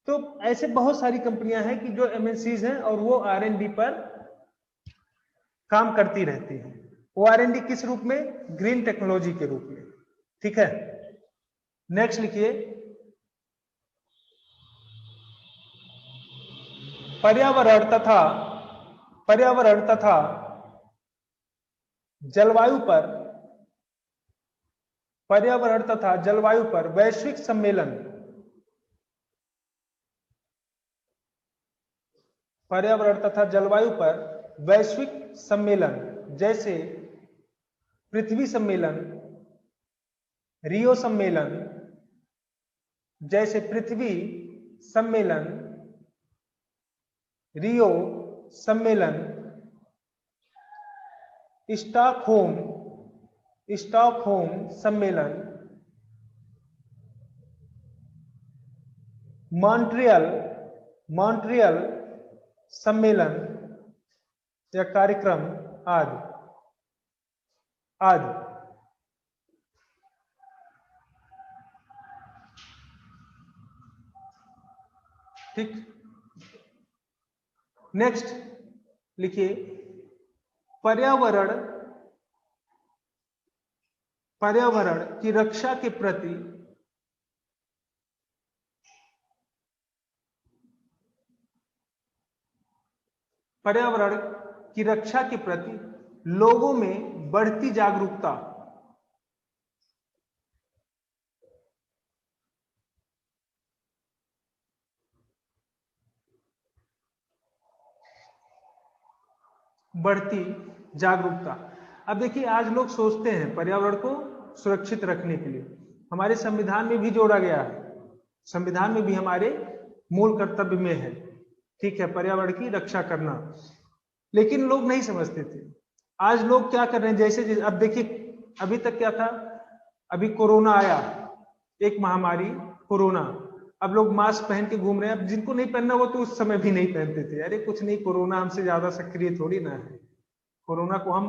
तो ऐसे बहुत सारी कंपनियां हैं कि जो MNCs हैं और वो R&D पर काम करती रहती हैं। वो R&D किस रूप में, ग्रीन टेक्नोलॉजी के रूप में, ठीक है। नेक्स्ट लिखिए, पर्यावरण तथा जलवायु पर पर्यावरण तथा जलवायु पर वैश्विक सम्मेलन, पर्यावरण तथा जलवायु पर वैश्विक सम्मेलन जैसे पृथ्वी सम्मेलन, रियो सम्मेलन, जैसे पृथ्वी सम्मेलन, रियो सम्मेलन, स्टॉकहोम सम्मेलन, मॉन्ट्रियल सम्मेलन या कार्यक्रम आदि आदि। ठीक, नेक्स्ट लिखिए पर्यावरण की रक्षा के प्रति लोगों में बढ़ती जागरूकता, अब देखिए आज लोग सोचते हैं पर्यावरण को सुरक्षित रखने के लिए, हमारे संविधान में भी जोड़ा गया है, संविधान में भी हमारे मूल कर्तव्य में है, ठीक है, पर्यावरण की रक्षा करना, लेकिन लोग नहीं समझते थे। आज लोग क्या कर रहे हैं, जैसे अब देखिए अभी तक क्या था, अभी कोरोना आया, एक महामारी कोरोना, अब लोग मास्क पहन के घूम रहे हैं। अब जिनको नहीं पहनना वो तो उस समय भी नहीं पहनते थे, अरे कुछ नहीं, कोरोना हमसे ज्यादा सक्रिय थोड़ी ना है, कोरोना को हम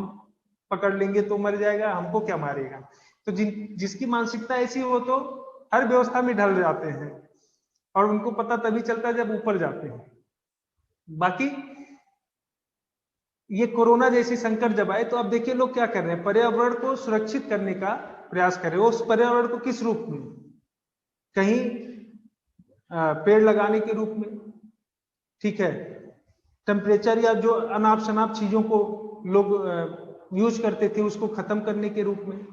पकड़ लेंगे तो मर जाएगा, हमको क्या मारेगा। तो जिसकी मानसिकता ऐसी हो तो हर व्यवस्था में ढल जाते हैं और उनको पता तभी चलता है जब ऊपर जाते हैं। बाकी ये कोरोना जैसी संकट जब आए तो अब देखिए लोग क्या कर रहे हैं, पर्यावरण को सुरक्षित करने का प्रयास कर रहे हैं। उस पर्यावरण को किस रूप में, कहीं पेड़ लगाने के रूप में, ठीक है, टेम्परेचर या जो अनाप शनाप चीजों को लोग यूज करते थे उसको खत्म करने के रूप में,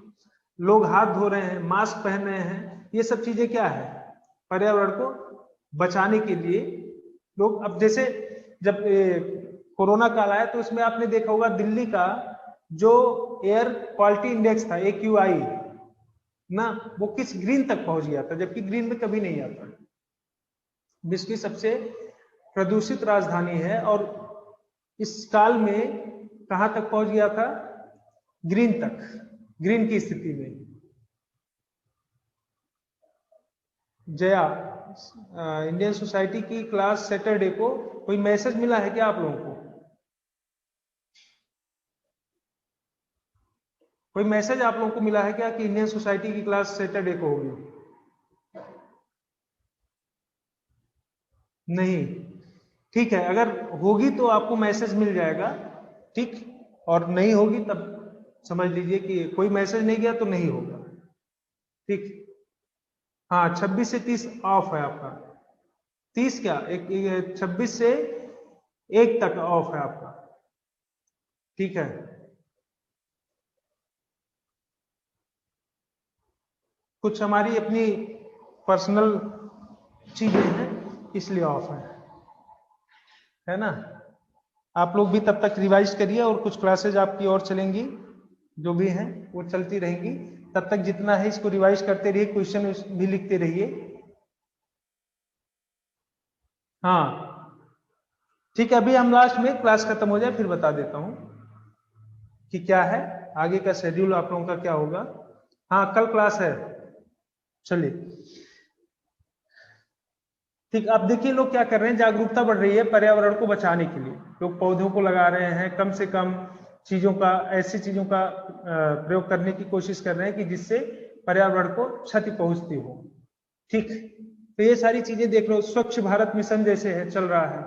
लोग हाथ धो रहे हैं, मास्क पहन रहे हैं, ये सब चीजें क्या है, पर्यावरण को बचाने के लिए लोग। अब जैसे जब कोरोना काल आया तो इसमें आपने देखा होगा दिल्ली का जो एयर क्वालिटी इंडेक्स था AQI ना, वो किस ग्रीन तक पहुंच गया था, जबकि ग्रीन में कभी नहीं आता। विश्व की सबसे प्रदूषित राजधानी है और इस काल में कहां तक पहुंच गया था, ग्रीन तक, ग्रीन की स्थिति में। जया, इंडियन सोसाइटी की क्लास सैटरडे को कोई मैसेज मिला है क्या आप लोगों को, कोई मैसेज आप लोगों को मिला है क्या कि इंडियन सोसाइटी की क्लास सैटरडे को होगी? नहीं, ठीक है, अगर होगी तो आपको मैसेज मिल जाएगा, ठीक, और नहीं होगी तब समझ लीजिए कि कोई मैसेज नहीं गया तो नहीं होगा, ठीक। हाँ, 26 से 30 ऑफ है आपका, 30 क्या, 26 से 1 तक ऑफ है आपका, ठीक है। कुछ हमारी अपनी पर्सनल चीजें हैं इसलिए ऑफ है ना। आप लोग भी तब तक रिवाइज करिए और कुछ क्लासेज आपकी और चलेंगी, जो भी हैं वो चलती रहेंगी, तब तक जितना है इसको रिवाइज करते रहिए, क्वेश्चन भी लिखते रहिए। हाँ ठीक है, अभी हम लास्ट में क्लास खत्म हो जाए फिर बता देता हूं कि क्या है आगे का शेड्यूल आप लोगों का क्या होगा। हाँ कल क्लास है, चलिए ठीक। अब देखिए लोग क्या कर रहे हैं, जागरूकता बढ़ रही है पर्यावरण को बचाने के लिए, लोग पौधों को लगा रहे हैं, कम से कम चीजों का, ऐसी चीजों का प्रयोग करने की कोशिश कर रहे हैं कि जिससे पर्यावरण को क्षति पहुंचती हो, ठीक। तो ये सारी चीजें देख लो, स्वच्छ भारत मिशन जैसे है चल रहा है,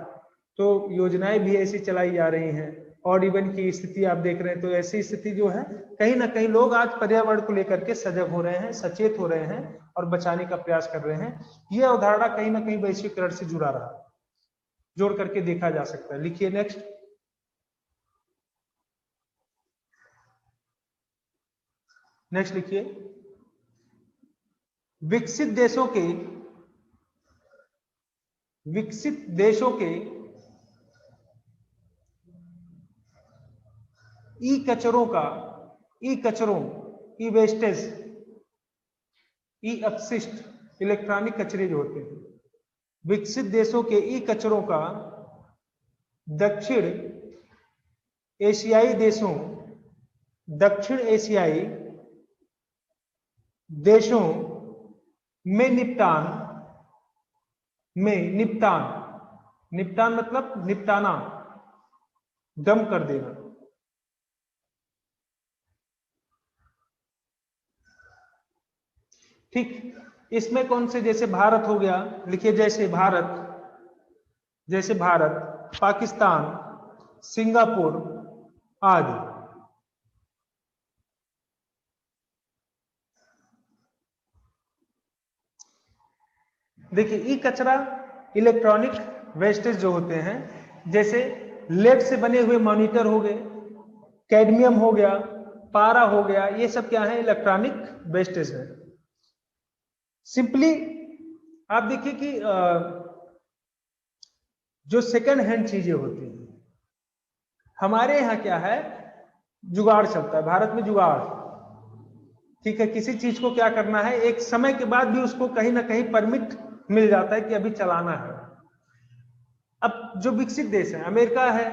तो योजनाएं भी ऐसी चलाई जा रही हैं, और इवन की स्थिति आप देख रहे हैं, तो ऐसी स्थिति जो है कहीं ना कहीं लोग आज पर्यावरण को लेकर के सजग हो रहे हैं, सचेत हो रहे हैं और बचाने का प्रयास कर रहे हैं। यह अवधारणा कहीं ना कहीं वैश्वीकरण से जुड़ा रहा, जोड़ करके देखा जा सकता है। लिखिए नेक्स्ट, नेक्स्ट लिखिए, विकसित देशों के ई वेस्टेज, ई अपशिष्ट इलेक्ट्रॉनिक कचरे जो होते हैं, विकसित देशों के ई कचरों का दक्षिण एशियाई देशों में निपटान मतलब निपटाना, डंप कर देना। ठीक, इसमें कौन से, जैसे भारत हो गया, लिखिए जैसे भारत, पाकिस्तान, सिंगापुर आदि। देखिए ई कचरा इलेक्ट्रॉनिक वेस्टेज जो होते हैं, जैसे लेड से बने हुए मॉनिटर हो गए, कैडमियम हो गया, पारा हो गया, ये सब क्या है, इलेक्ट्रॉनिक वेस्टेज है। सिंपली आप देखिए कि जो सेकंड हैंड चीजें होती हैं, हमारे यहाँ क्या है, जुगाड़ चलता है भारत में, जुगाड़। ठीक है, किसी चीज को क्या करना है, एक समय के बाद भी उसको कहीं ना कहीं परमिट मिल जाता है कि अभी चलाना है। अब जो विकसित देश है, अमेरिका है,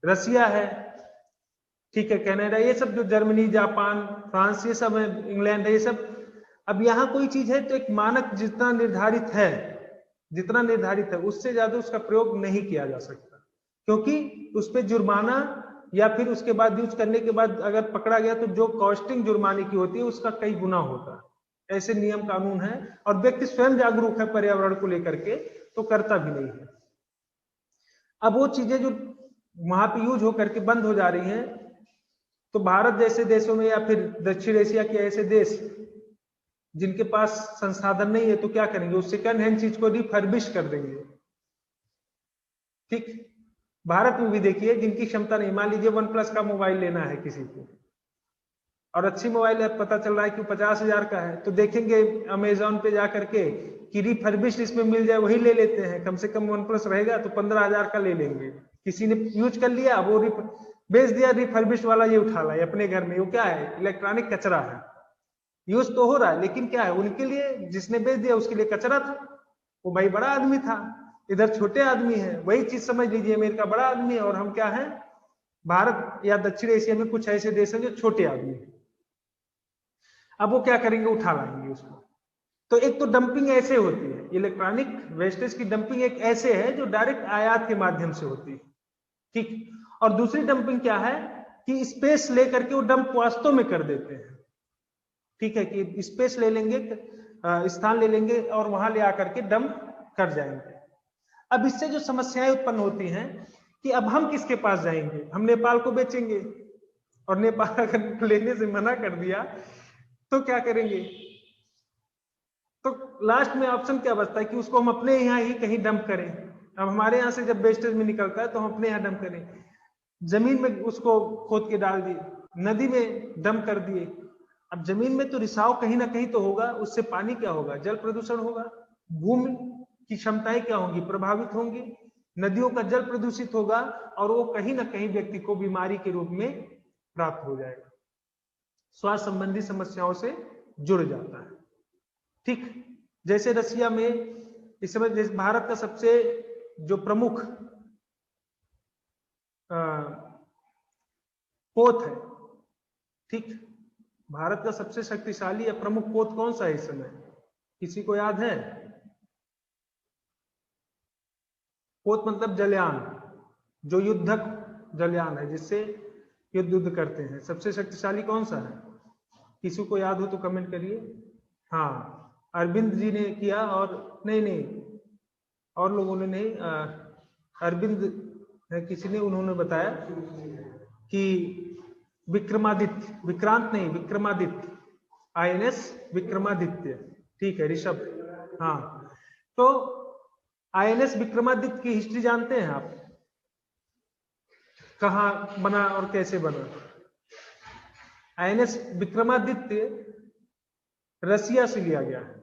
रसिया है, ठीक है, कनाडा, ये सब जो जर्मनी, जापान, फ्रांस, ये सब है, इंग्लैंड है, ये सब, अब यहाँ कोई चीज है तो एक मानक जितना निर्धारित है उससे ज्यादा उसका प्रयोग नहीं किया जा सकता, क्योंकि उस पर जुर्माना या फिर उसके बाद यूज करने के बाद अगर पकड़ा गया तो जो कॉस्टिंग जुर्माने की होती है उसका कई गुना होता है। ऐसे नियम कानून है, और व्यक्ति स्वयं जागरूक है पर्यावरण को लेकर के तो करता भी नहीं है। अब वो चीजें जो वहां पे यूज होकर के बंद हो जा रही हैं, तो भारत जैसे देशों में या फिर दक्षिण एशिया के ऐसे देश जिनके पास संसाधन नहीं है तो क्या करेंगे, उस सेकंड हैंड चीज को रिफर्बिश कर देंगे। ठीक, भारत में भी देखिए जिनकी क्षमता नहीं, मान लीजिए OnePlus का मोबाइल लेना है किसी को, और अच्छी मोबाइल है, पता चल रहा है कि 50,000 का है, तो देखेंगे अमेजोन पे जाकर के कि रिफर्बिश इसमें मिल जाए, वही ले लेते हैं। कम से कम OnePlus रहेगा तो 15,000 का ले लेंगे। किसी ने यूज कर लिया, वो बेच दिया, रिफर्बिश वाला ये उठा लाए अपने घर में। वो क्या है, इलेक्ट्रॉनिक कचरा है, यूज तो हो रहा है, लेकिन क्या है, उनके लिए, जिसने बेच दिया उसके लिए कचरा था। वो भाई बड़ा आदमी था, इधर छोटे आदमी है। वही चीज समझ लीजिए, अमेरिका बड़ा आदमी है और हम क्या है, भारत या दक्षिण एशिया में कुछ ऐसे देश हैं जो छोटे आदमी है। अब वो क्या करेंगे, उठा लाएंगे उसको। तो एक तो डंपिंग ऐसे होती है, इलेक्ट्रॉनिक वेस्टेज की डंपिंग एक ऐसे है जो डायरेक्ट आयात के माध्यम से होती है। ठीक, और दूसरी डंपिंग क्या है कि स्पेस लेकर के वो डंप वास्तव में कर देते हैं। ठीक है, कि स्पेस ले लेंगे, स्थान ले लेंगे और वहां ले आकर के डंप कर जाएंगे। अब इससे जो समस्याएं उत्पन्न होती हैं कि अब हम किसके पास जाएंगे, हम नेपाल को बेचेंगे, और नेपाल अगर लेने से मना कर दिया तो क्या करेंगे, तो लास्ट में ऑप्शन क्या बचता है कि उसको हम अपने यहाँ ही कहीं डंप करें। अब हमारे यहाँ से जब वेस्टेज में निकलता है तो हम अपने यहाँ डंप करें, जमीन में उसको खोद के डाल दिए, नदी में डंप कर दिए। अब जमीन में तो रिसाव कहीं ना कहीं तो होगा, उससे पानी क्या होगा, जल प्रदूषण होगा, भूमि की क्षमताएं क्या होंगी, प्रभावित होंगी, नदियों का जल प्रदूषित होगा, और वो कहीं ना कहीं व्यक्ति को बीमारी के रूप में प्राप्त हो जाएगा, स्वास्थ्य संबंधी समस्याओं से जुड़ जाता है। ठीक, जैसे रसिया में इस समय भारत का सबसे जो प्रमुख पोत है, ठीक, भारत का सबसे शक्तिशाली या प्रमुख पोत कौन सा है इस समय, किसी को याद है? पोत मतलब जलयान, जो युद्धक जलयान है जिससे युद्ध करते हैं, सबसे शक्तिशाली कौन सा है, किसी को याद हो तो कमेंट करिए। हाँ, अरविंद जी ने किया, और नहीं और लोगों ने नहीं, अरविंद किसी ने, उन्होंने बताया कि विक्रमादित्य INS विक्रमादित्य। ठीक है, ऋषभ, हाँ, तो INS विक्रमादित्य की हिस्ट्री जानते हैं आप, कहाँ बना और कैसे बना? INS विक्रमादित्य रसिया से लिया गया है,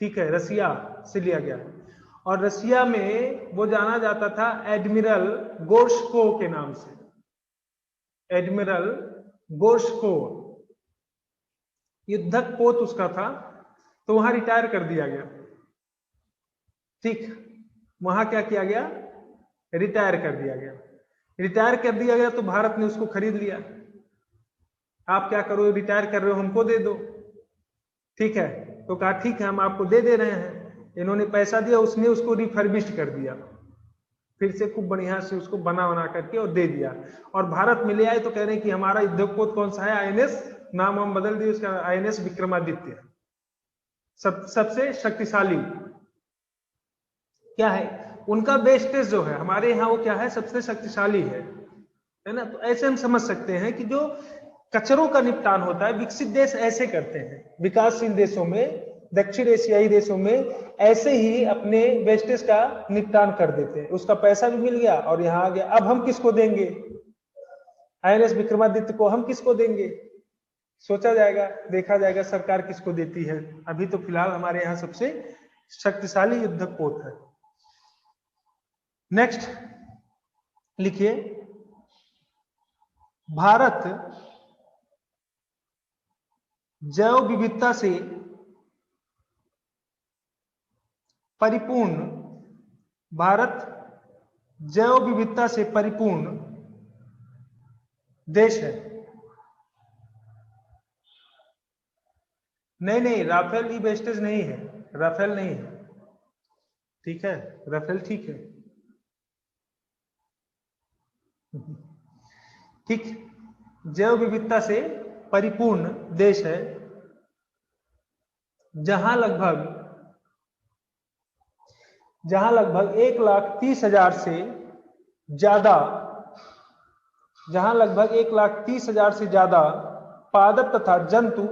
ठीक है, रसिया से लिया गया है। और रसिया में वो जाना जाता था एडमिरल गोर्शको के नाम से, एडमिरल गोर्शको, युद्धक पोत उसका था, तो वहां रिटायर कर दिया गया। ठीक, वहां क्या किया गया, रिटायर कर दिया गया। रिटायर कर दिया गया तो भारत ने उसको खरीद लिया। आप क्या करो, रिटायर कर रहे हो, हमको दे दो। ठीक है, तो कहा ठीक है हम आपको दे दे रहे हैं। इन्होंने पैसा दिया, उसने उसको रिफर्बिश्ड कर दिया, फिर से खूब बढ़िया से उसको बना बना करके और दे दिया। और भारत में ले आए तो कह रहे हैं कि हमारा युद्धक पोत कौन सा है, आईएनएस, नाम हम बदल दिए उसका, आईएनएस विक्रमादित्य। सबसे शक्तिशाली क्या है, उनका वेस्टेज जो है, हमारे यहाँ वो क्या है, सबसे शक्तिशाली है ना। तो ऐसे हम समझ सकते हैं कि जो कचरों का निपटान होता है, विकसित देश ऐसे करते हैं, विकासशील देशों में, दक्षिण एशियाई देशों में ऐसे ही अपने वेस्टेज का निपटान कर देते हैं। उसका पैसा भी मिल गया और यहाँ आ गया। अब हम किसको देंगे, आईएनएस विक्रमादित्य को हम किसको देंगे, सोचा जाएगा, देखा जाएगा सरकार किसको देती है। अभी तो फिलहाल हमारे यहाँ सबसे शक्तिशाली युद्धक पोत है। नेक्स्ट लिखिए, भारत जैव विविधता से परिपूर्ण, भारत जैव विविधता से परिपूर्ण देश है। नहीं नहीं, राफेल ई वेस्टेज नहीं है, राफेल नहीं है, ठीक है, राफेल ठीक है, ठीक, जैव विविधता से परिपूर्ण देश है, जहां लगभग 1,30,000 से ज्यादा, जहां लगभग 1,30,000 से ज्यादा पादप तथा जंतु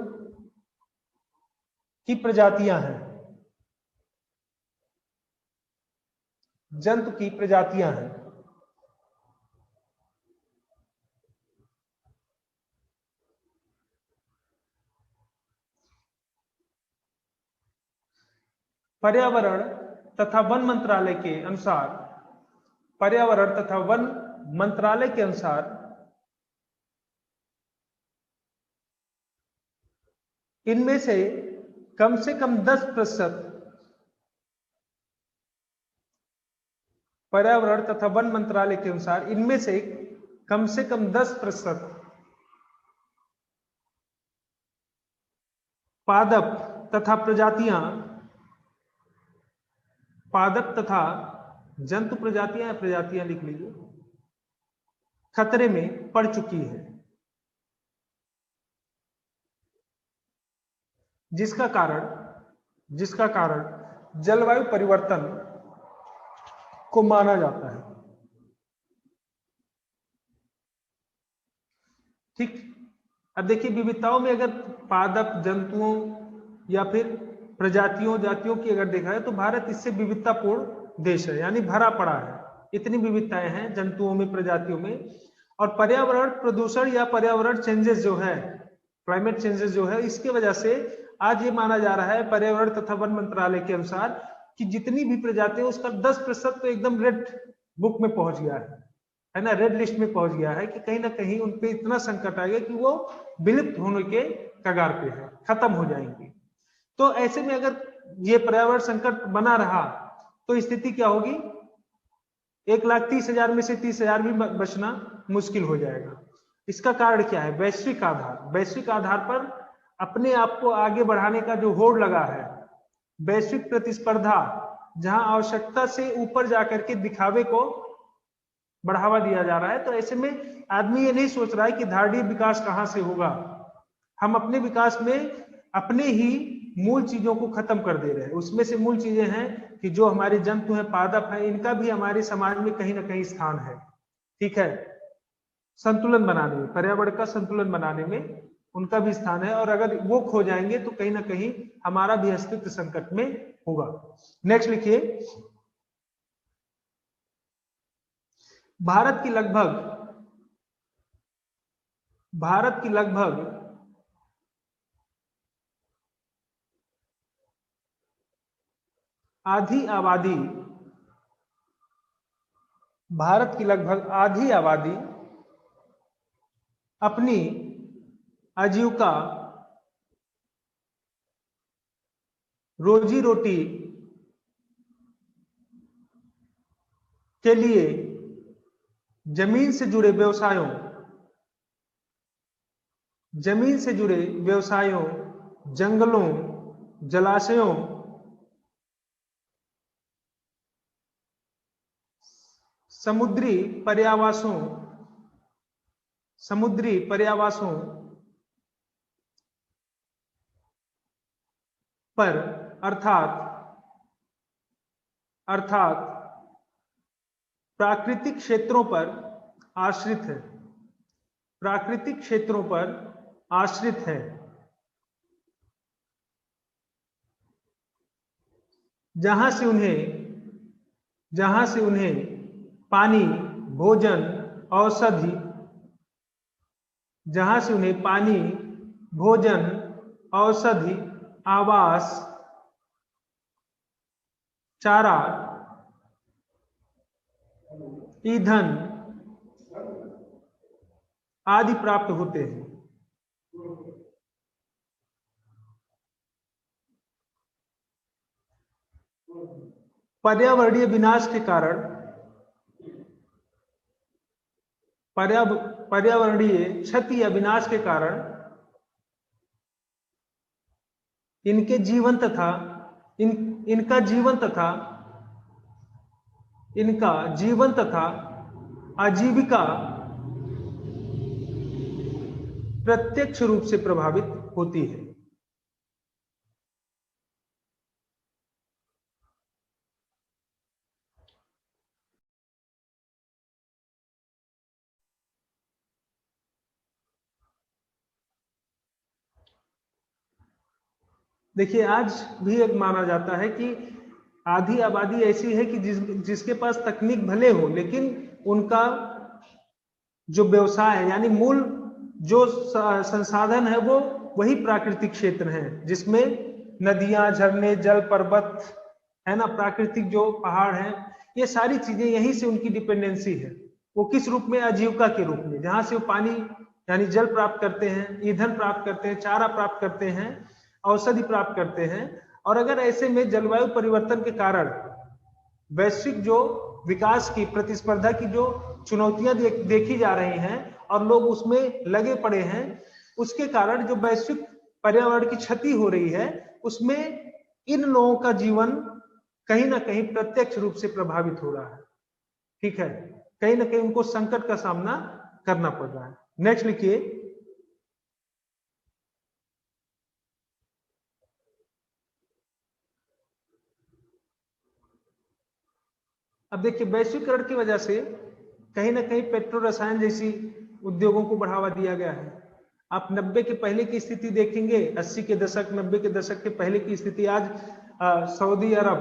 की प्रजातियां हैं, जंतु की प्रजातियां हैं। पर्यावरण तथा वन मंत्रालय के अनुसार, पर्यावरण तथा वन मंत्रालय के अनुसार इनमें से कम 10%, पर्यावरण तथा वन मंत्रालय के अनुसार इनमें से कम 10% पादप तथा प्रजातियां, पादप तथा जंतु प्रजातियां, प्रजातियां लिख लीजिए, खतरे में पड़ चुकी है, जिसका कारण जलवायु परिवर्तन को माना जाता है। ठीक, अब देखिए विविधताओं में अगर पादप जंतुओं या फिर प्रजातियों जातियों की अगर देखा है तो भारत इससे विविधतापूर्ण देश है, यानी भरा पड़ा है, इतनी विविधताएं हैं जंतुओं में, प्रजातियों में। और पर्यावरण प्रदूषण या पर्यावरण चेंजेस जो है, क्लाइमेट चेंजेस जो है, इसकी वजह से आज ये माना जा रहा है पर्यावरण तथा वन मंत्रालय के अनुसार कि जितनी भी प्रजातियां उसका 10% तो एकदम रेड बुक में पहुंच गया है ना, रेड लिस्ट में पहुंच गया है कि कहीं ना कहीं उन पे इतना संकट आ गया कि वो विलुप्त होने के कगार पे है, खत्म हो जाएंगी। तो ऐसे में अगर ये पर्यावरण संकट बना रहा तो स्थिति क्या होगी, 1,30,000 में से 30,000 भी बचना मुश्किल हो जाएगा। इसका कारण क्या है, वैश्विक आधार, वैश्विक आधार पर अपने आप को आगे बढ़ाने का जो होड़ लगा है, वैश्विक प्रतिस्पर्धा, जहां आवश्यकता से ऊपर जाकर के दिखावे को बढ़ावा दिया जा रहा है। तो ऐसे में आदमी ये नहीं सोच रहा है कि धारणीय विकास कहां से होगा, हम अपने विकास में अपने ही मूल चीजों को खत्म कर दे रहे हैं। उसमें से मूल चीजें हैं कि जो हमारे जंतु हैं, पादप हैं, इनका भी हमारे समाज में कहीं ना कहीं स्थान है, ठीक है, संतुलन बनाने में, पर्यावरण का संतुलन बनाने में उनका भी स्थान है। और अगर वो खो जाएंगे तो कहीं ना कहीं हमारा भी अस्तित्व संकट में होगा। नेक्स्ट लिखिए, भारत की लगभग आधी आबादी, भारत की लगभग आधी आबादी अपनी आजीविका, रोजी रोटी के लिए जमीन से जुड़े व्यवसायों, जंगलों, जलाशयों, समुद्री पर्यावासों पर अर्थात प्राकृतिक क्षेत्रों पर आश्रित है, जहां से उन्हें पानी, भोजन, औषधि, आवास, चारा, ईंधन आदि प्राप्त होते हैं। पर्यावरणीय विनाश के कारण, पर्यावरणीय क्षति या विनाश के कारण इनका जीवन तथा आजीविका प्रत्यक्ष रूप से प्रभावित होती है। देखिए, आज भी एक माना जाता है कि आधी आबादी ऐसी है कि जिसके पास तकनीक भले हो, लेकिन उनका जो व्यवसाय है, यानी मूल जो संसाधन है, वो वही प्राकृतिक क्षेत्र है, जिसमें नदियां, झरने, जल, पर्वत है ना, प्राकृतिक जो पहाड़ हैं, ये सारी चीजें यहीं से उनकी डिपेंडेंसी है। वो किस रूप में? आजीविका के रूप में, जहां से वो पानी यानी जल प्राप्त करते हैं, ईंधन प्राप्त करते हैं, चारा प्राप्त करते हैं, औषधि प्राप्त करते हैं। और अगर ऐसे में जलवायु परिवर्तन के कारण वैश्विक जो विकास की, प्रतिस्पर्धा की जो चुनौतियां देखी जा रही हैं और लोग उसमें लगे पड़े हैं, उसके कारण जो वैश्विक पर्यावरण की क्षति हो रही है, उसमें इन लोगों का जीवन कहीं ना कहीं प्रत्यक्ष रूप से प्रभावित हो रहा है। ठीक है, कहीं ना कहीं उनको संकट का सामना करना पड़ रहा है। नेक्स्ट लिखिए। अब देखिए, वैश्वीकरण की वजह से कहीं ना कहीं पेट्रो रसायन जैसी उद्योगों को बढ़ावा दिया गया है। आप 90 के पहले की स्थिति देखेंगे, 80 के दशक, 90 के दशक के पहले की स्थिति, आज सऊदी अरब,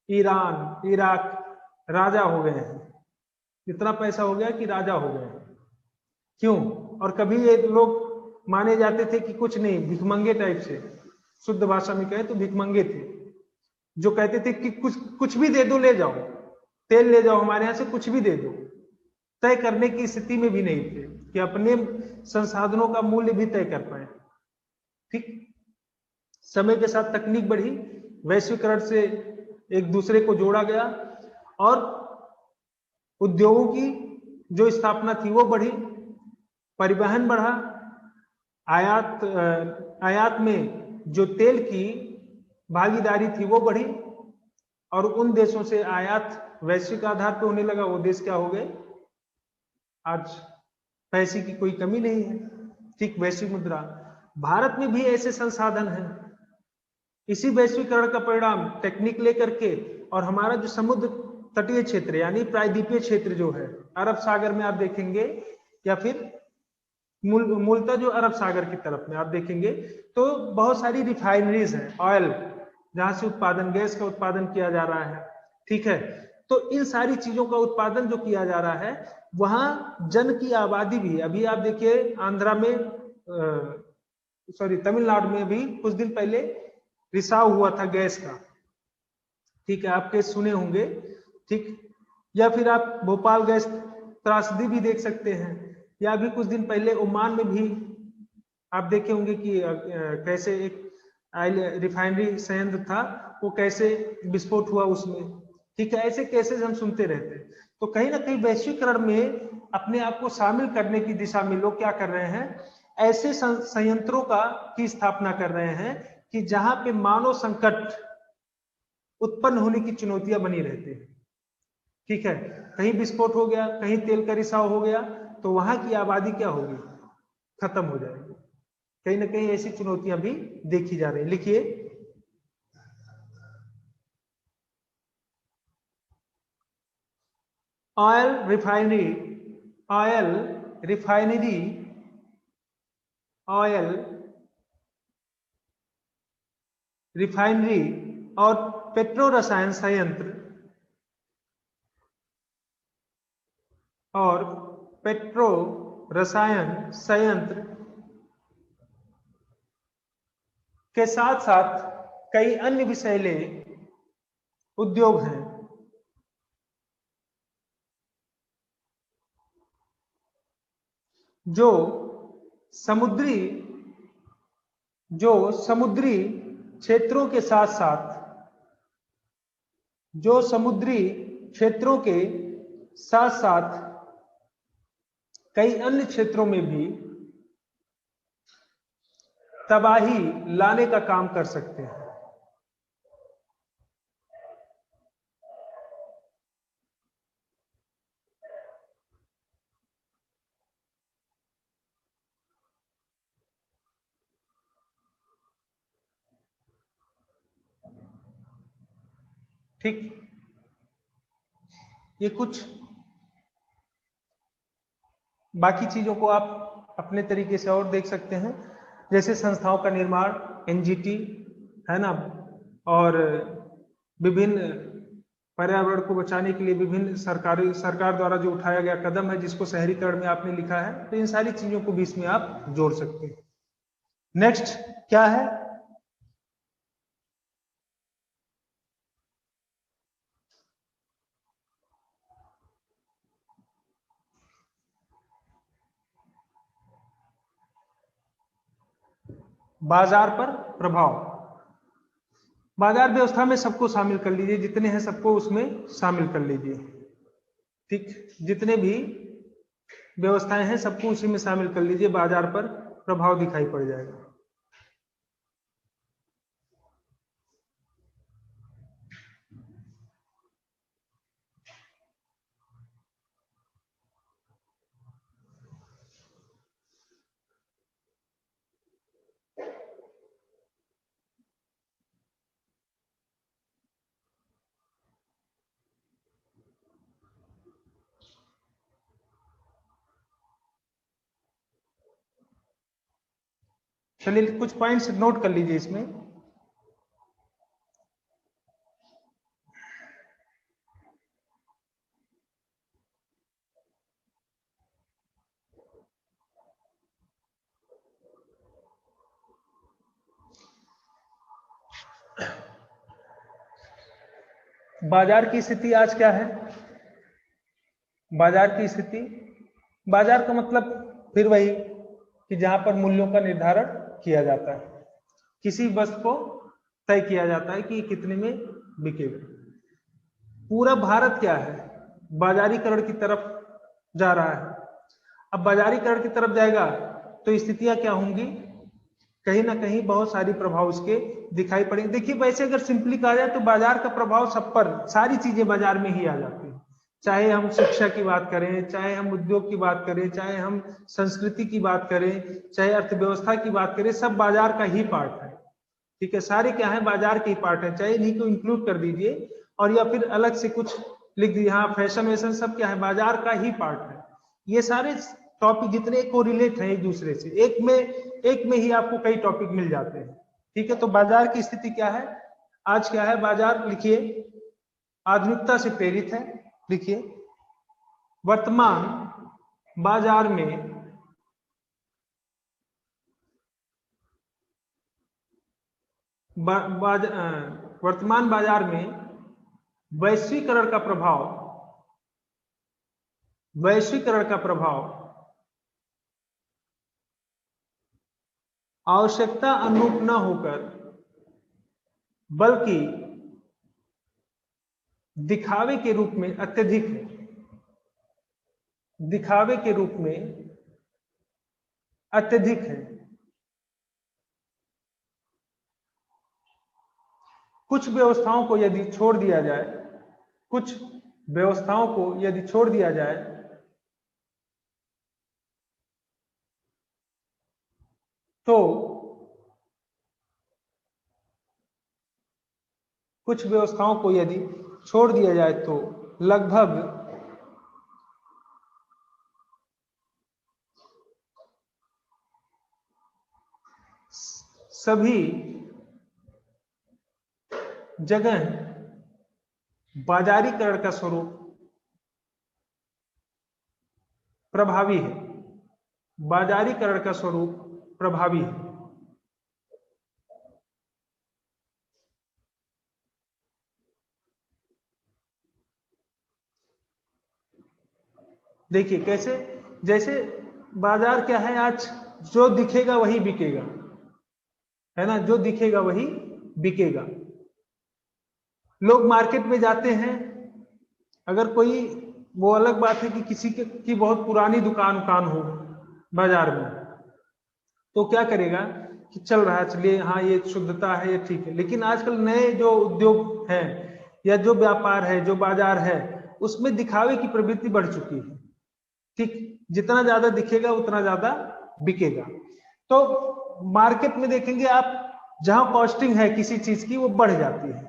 ईरान, इराक राजा हो गए हैं। इतना पैसा हो गया कि राजा हो गए हैं। क्यों? और कभी ये लोग माने जाते थे कि कुछ नहीं, भिखमंगे टाइप से, शुद्ध भाषा में कहे तो भिखमंगे थे, जो कहते थे कि कुछ भी दे दो, ले जाओ, तेल ले जाओ हमारे यहां से, कुछ भी दे दो। तय करने की स्थिति में भी नहीं थे कि अपने संसाधनों का मूल्य भी तय कर पाए। ठीक, समय के साथ तकनीक बढ़ी, वैश्वीकरण से एक दूसरे को जोड़ा गया और उद्योगों की जो स्थापना थी वो बढ़ी, परिवहन बढ़ा, आयात में जो तेल की भागीदारी थी वो बढ़ी, और उन देशों से आयात वैश्विक आधार पर होने लगा। वो देश क्या हो गए? आज पैसे की कोई कमी नहीं है। ठीक, वैश्विक मुद्रा। भारत में भी ऐसे संसाधन हैं। इसी वैश्वीकरण का परिणाम टेक्निक लेकर के, और हमारा जो समुद्र तटीय क्षेत्र यानी प्रायद्वीपीय क्षेत्र जो है, अरब सागर में आप देखेंगे, या फिर मूलतः जो अरब सागर की तरफ में आप देखेंगे, तो बहुत सारी रिफाइनरीज हैं, ऑयल, जहां से उत्पादन, गैस का उत्पादन किया जा रहा है। ठीक है, तो इन सारी चीजों का उत्पादन जो किया जा रहा है, वहां जन की आबादी भी, अभी आप देखिए आंध्रा में, तमिलनाडु में भी कुछ दिन पहले रिसाव हुआ था गैस का। ठीक है, आप केस सुने होंगे। ठीक, या फिर आप भोपाल गैस त्रासदी भी देख सकते हैं, या अभी कुछ दिन पहले ओमान में भी आप देखे होंगे कि कैसे एक ऑयल रिफाइनरी संयंत्र था, वो कैसे विस्फोट हुआ उसमें। ठीक है, ऐसे केसेस हम सुनते रहते हैं। तो कहीं ना कहीं वैश्वीकरण में अपने आप को शामिल करने की दिशा में लोग क्या कर रहे हैं, ऐसे संयंत्रों की स्थापना कर रहे हैं कि जहां पे मानव संकट उत्पन्न होने की चुनौतियां बनी रहती है। ठीक है, कहीं विस्फोट हो गया, कहीं तेल का रिसाव हो गया, तो वहां की आबादी क्या होगी, खत्म हो जाएगी। कहीं ना कहीं ऐसी चुनौतियां भी देखी जा रही है। लिखिए, oil refinery, oil refinery, oil refinery और पेट्रो रसायन संयंत्र और पेट्रो रसायन संयंत्र के साथ साथ कई अन्य विषैले उद्योग हैं जो समुद्री क्षेत्रों के साथ साथ, जो समुद्री क्षेत्रों के साथ साथ कई अन्य क्षेत्रों में भी तबाही लाने का काम कर सकते हैं। ठीक, ये कुछ बाकी चीजों को आप अपने तरीके से और देख सकते हैं, जैसे संस्थाओं का निर्माण, एनजीटी है ना, और विभिन्न पर्यावरण को बचाने के लिए विभिन्न सरकार द्वारा जो उठाया गया कदम है, जिसको शहरीकरण में आपने लिखा है, तो इन सारी चीजों को भी इसमें आप जोड़ सकते हैं। नेक्स्ट क्या है, बाजार पर प्रभाव। बाजार व्यवस्था में सबको शामिल कर लीजिए, जितने हैं सबको उसमें शामिल कर लीजिए। ठीक, जितने भी व्यवस्थाएं हैं सबको उसी में शामिल कर लीजिए, बाजार पर प्रभाव दिखाई पड़ जाएगा। चलिए कुछ पॉइंट्स नोट कर लीजिए इसमें। बाजार की स्थिति आज क्या है, बाजार की स्थिति, बाजार का मतलब फिर वही कि जहां पर मूल्यों का निर्धारण किया जाता है, किसी वस्तु को तय किया जाता है कि कितने में बिकेगा। पूरा भारत क्या है, बाजारीकरण की तरफ जा रहा है। अब बाजारीकरण की तरफ जाएगा तो स्थितियां क्या होंगी, कहीं ना कहीं बहुत सारी प्रभाव इसके दिखाई पड़ेंगे। देखिए, वैसे अगर सिंपली कहा जाए तो बाजार का प्रभाव सब पर, सारी चीजें बाजार में ही आ जाती है। चाहे हम शिक्षा की बात करें, चाहे हम उद्योग की बात करें, चाहे हम संस्कृति की बात करें, चाहे अर्थव्यवस्था की बात करें, सब बाजार का ही पार्ट है। ठीक है, सारे क्या है, बाजार के ही पार्ट है। चाहे इन्हीं को इंक्लूड कर दीजिए और या फिर अलग से कुछ लिख दीजिए, हाँ फैशन वैशन सब क्या है, बाजार का ही पार्ट है। ये सारे टॉपिक जितने कोरिलेट हैं एक दूसरे से, एक में ही आपको कई टॉपिक मिल जाते हैं। ठीक है, तो बाजार की स्थिति क्या है आज, क्या है बाजार, लिखिए आधुनिकता से प्रेरित है। लिखिए, वर्तमान बाजार में वर्तमान बाजार में वैश्वीकरण का प्रभाव आवश्यकता अनुरूप न होकर बल्कि दिखावे के रूप में अत्यधिक है। दिखावे के रूप में अत्यधिक है। कुछ व्यवस्थाओं को यदि छोड़ दिया जाए, कुछ व्यवस्थाओं को यदि छोड़ दिया जाए तो कुछ व्यवस्थाओं को यदि छोड़ दिया जाए तो लगभग सभी जगह बाजारीकरण का स्वरूप प्रभावी है। बाजारीकरण का स्वरूप प्रभावी है। देखिए कैसे, जैसे बाजार क्या है आज, जो दिखेगा वही बिकेगा, है ना, जो दिखेगा वही बिकेगा। लोग मार्केट में जाते हैं, अगर कोई, वो अलग बात है कि किसी की बहुत पुरानी दुकान हो बाजार में, तो क्या करेगा कि चल रहा है, चलिए हाँ ये शुद्धता है, ये ठीक है। लेकिन आजकल नए जो उद्योग हैं या जो व्यापार है, जो बाजार है, उसमें दिखावे की प्रवृत्ति बढ़ चुकी है। ठीक, जितना ज्यादा दिखेगा उतना ज्यादा बिकेगा। तो मार्केट में देखेंगे आप, जहां कॉस्टिंग है किसी चीज की वो बढ़ जाती है।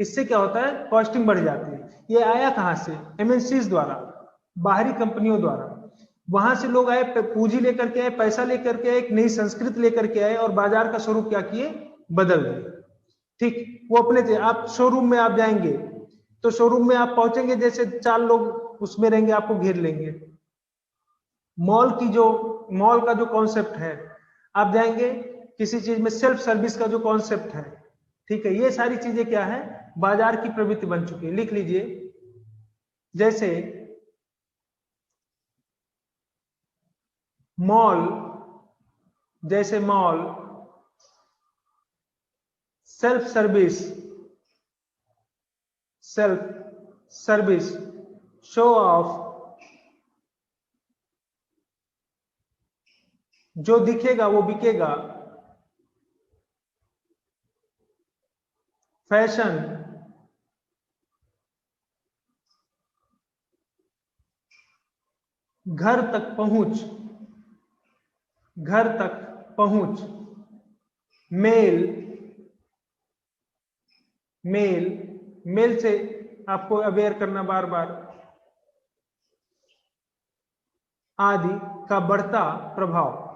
इससे क्या होता है, कॉस्टिंग बढ़ जाती है। ये आया कहां से, एमएनसीज द्वारा, बाहरी कंपनियों द्वारा। वहां से लोग आए, पूंजी लेकर के आए, पैसा लेकर के आए, एक नई संस्कृति लेकर के आए और बाजार का स्वरूप क्या किए, बदल दिए। ठीक, वो अपने थे। आप शोरूम में आप जाएंगे तो शोरूम में आप पहुंचेंगे, जैसे 4 लोग उसमें रहेंगे, आपको घेर लेंगे। मॉल का जो कॉन्सेप्ट है, आप जाएंगे किसी चीज में सेल्फ सर्विस का जो कॉन्सेप्ट है, ठीक है, ये सारी चीजें क्या है, बाजार की प्रवृत्ति बन चुकी है। लिख लीजिए, जैसे mall, self service, show off, जो दिखेगा वो बिकेगा, फैशन, घर तक पहुंच, मेल से आपको अवेयर करना बार बार, आदि का बढ़ता प्रभाव।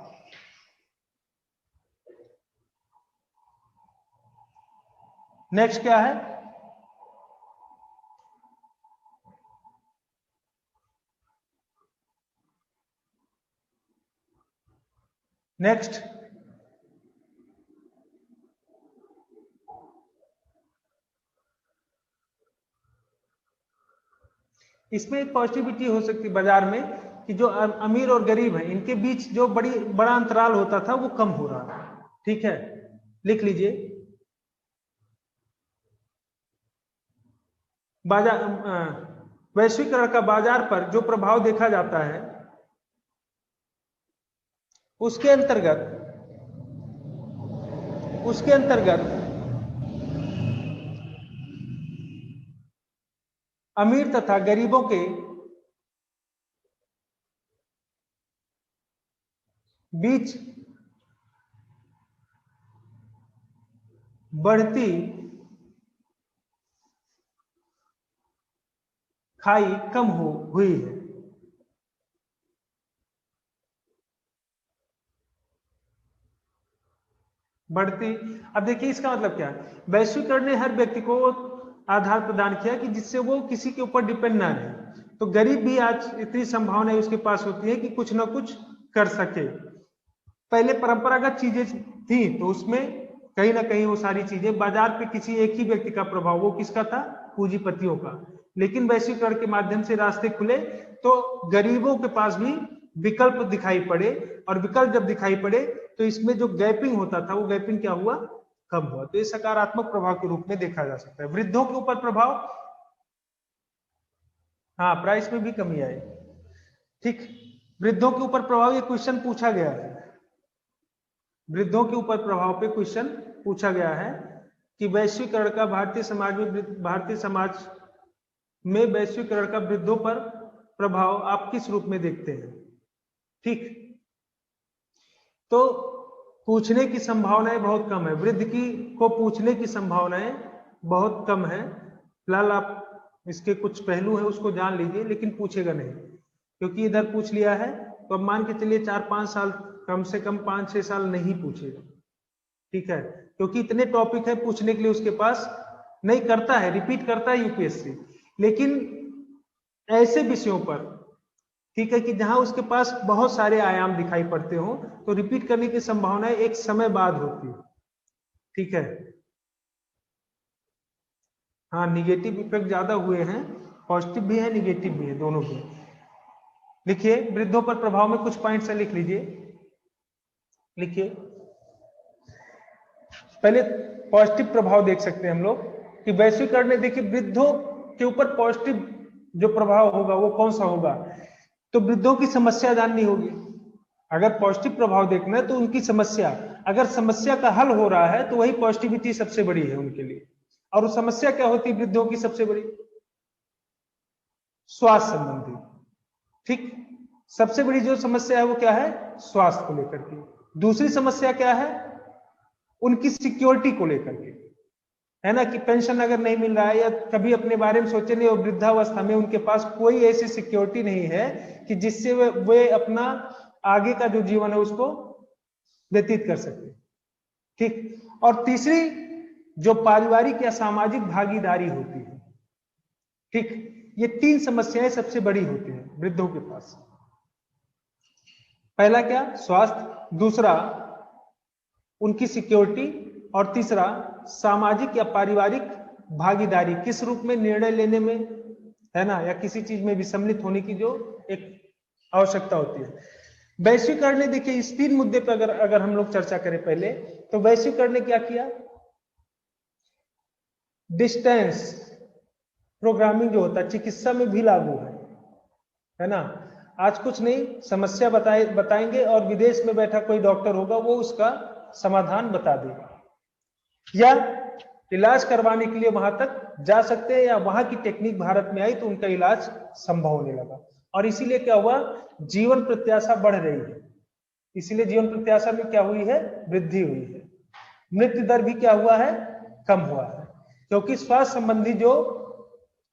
नेक्स्ट क्या है, नेक्स्ट इसमें एक पॉजिटिविटी हो सकती है बाजार में कि जो अमीर और गरीब है इनके बीच जो बड़ा अंतराल होता था वो कम हो रहा है। ठीक है, लिख लीजिए, बाजार, वैश्वीकरण का बाजार पर जो प्रभाव देखा जाता है उसके अंतर्गत अमीर तथा गरीबों के बीच बढ़ती खाई कम हुई है। बढ़ती, अब देखिए इसका मतलब क्या है, वैश्वीकरण ने हर व्यक्ति को आधार प्रदान किया कि जिससे वो किसी के ऊपर डिपेंड ना रहे। तो गरीब भी आज इतनी संभावना उसके पास होती है कि कुछ ना कुछ कर सके। पहले परंपरागत चीजें थी तो उसमें कहीं ना कहीं वो सारी चीजें बाजार पे किसी एक ही व्यक्ति का प्रभाव, वो किसका था, पूंजीपतियों का। लेकिन वैश्वीकरण के माध्यम से रास्ते खुले तो गरीबों के पास भी विकल्प दिखाई पड़े, और विकल्प जब दिखाई पड़े तो इसमें जो गैपिंग होता था वो गैपिंग क्या हुआ, कम हुआ। तो ये सकारात्मक प्रभाव के रूप में देखा जा सकता है। वृद्धों के ऊपर प्रभाव, हाँ प्राइस में भी कमी आई, ठीक। वृद्धों के ऊपर प्रभाव, ये क्वेश्चन पूछा गया है, वृद्धों के ऊपर प्रभाव पे क्वेश्चन पूछा गया है कि वैश्वीकरण का भारतीय समाज में वैश्वीकरण का वृद्धों पर प्रभाव आप किस रूप में देखते हैं, ठीक। तो पूछने की संभावनाएं बहुत कम है, वृद्ध की को पूछने की संभावनाएं बहुत कम है। फिलहाल आप इसके कुछ पहलू है उसको जान लीजिए, लेकिन पूछेगा नहीं, क्योंकि इधर पूछ लिया है तो अब मान के चलिए 4-5 साल, कम से कम 5-6 साल नहीं पूछेगा, ठीक है, क्योंकि इतने टॉपिक है पूछने के लिए उसके पास नहीं। करता है, रिपीट करता है यूपीएससी, लेकिन ऐसे विषयों पर, ठीक है, कि जहां उसके पास बहुत सारे आयाम दिखाई पड़ते हो तो रिपीट करने की संभावना एक समय बाद होती है, ठीक है। हाँ, निगेटिव इफेक्ट ज्यादा हुए हैं, पॉजिटिव भी है निगेटिव भी है, दोनों भी। लिखिए वृद्धों पर प्रभाव में कुछ पॉइंट्स लिख लीजिए, लिखिए। पहले पॉजिटिव प्रभाव देख सकते हैं हम लोग कि वैश्वीकरण ने, देखिए वृद्धों के ऊपर पॉजिटिव जो प्रभाव होगा वो कौन सा होगा, तो वृद्धों की समस्या जाननी होगी। अगर पॉजिटिव प्रभाव देखना है तो उनकी समस्या, अगर समस्या का हल हो रहा है तो वही पॉजिटिविटी सबसे बड़ी है उनके लिए। और वो समस्या क्या होती है वृद्धों की सबसे बड़ी, स्वास्थ्य संबंधी, ठीक। सबसे बड़ी जो समस्या है वो क्या है, स्वास्थ्य को लेकर के। दूसरी समस्या क्या है, उनकी सिक्योरिटी को लेकर के, है ना, कि पेंशन अगर नहीं मिल रहा है या कभी अपने बारे में सोचे नहीं, और वृद्धावस्था में उनके पास कोई ऐसी सिक्योरिटी नहीं है कि जिससे वे अपना आगे का जो जीवन है उसको व्यतीत कर सकते, ठीक। और तीसरी जो पारिवारिक या सामाजिक भागीदारी होती है, ठीक, ये 3 समस्याएं सबसे बड़ी होती हैं वृद्धों के पास। पहला क्या, स्वास्थ्य, दूसरा उनकी सिक्योरिटी, और तीसरा सामाजिक या पारिवारिक भागीदारी, किस रूप में निर्णय लेने में, है ना, या किसी चीज में भी सम्मिलित होने की जो एक आवश्यकता होती है। वैश्वीकरण ने, देखिए इस 3 मुद्दे पर अगर हम लोग चर्चा करें पहले, तो वैश्वीकरण ने क्या किया, डिस्टेंस प्रोग्रामिंग जो होता है चिकित्सा में भी लागू है ना। आज कुछ नहीं, समस्या बताएंगे और विदेश में बैठा कोई डॉक्टर होगा वो उसका समाधान बता देगा, या इलाज करवाने के लिए वहां तक जा सकते हैं, या वहां की टेक्निक भारत में आई तो उनका इलाज संभव होने लगा। और इसीलिए क्या हुआ, जीवन प्रत्याशा बढ़ रही है, इसीलिए जीवन प्रत्याशा में क्या हुई है, वृद्धि हुई है। मृत्यु दर भी क्या हुआ है, कम हुआ है, क्योंकि स्वास्थ्य संबंधी जो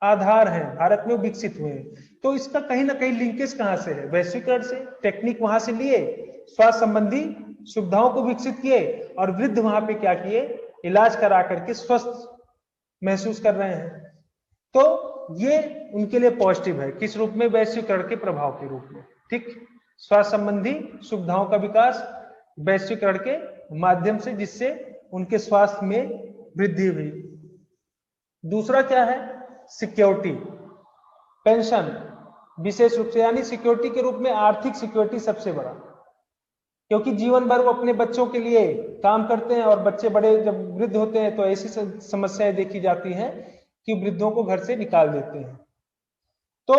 आधार हैं भारत में विकसित हुए हैं। तो इसका कहीं ना कहीं लिंकेज कहां से है, वैश्वीकरण से, टेक्निक वहां से लिए, स्वास्थ्य संबंधी सुविधाओं को विकसित किए, और वृद्ध वहां पे क्या किए, इलाज करा करके स्वस्थ महसूस कर रहे हैं। तो ये उनके लिए पॉजिटिव है, किस रूप में, वैश्वीकरण के प्रभाव के रूप में, ठीक। स्वास्थ्य संबंधी सुविधाओं का विकास वैश्वीकरण के माध्यम से, जिससे उनके स्वास्थ्य में वृद्धि हुई। दूसरा क्या है, सिक्योरिटी, पेंशन, विशेष रूप से, यानी सिक्योरिटी के रूप में आर्थिक सिक्योरिटी सबसे बड़ा, क्योंकि जीवन भर वो अपने बच्चों के लिए काम करते हैं, और बच्चे बड़े जब वृद्ध होते हैं तो ऐसी समस्याएं देखी जाती हैं कि वृद्धों को घर से निकाल देते हैं। तो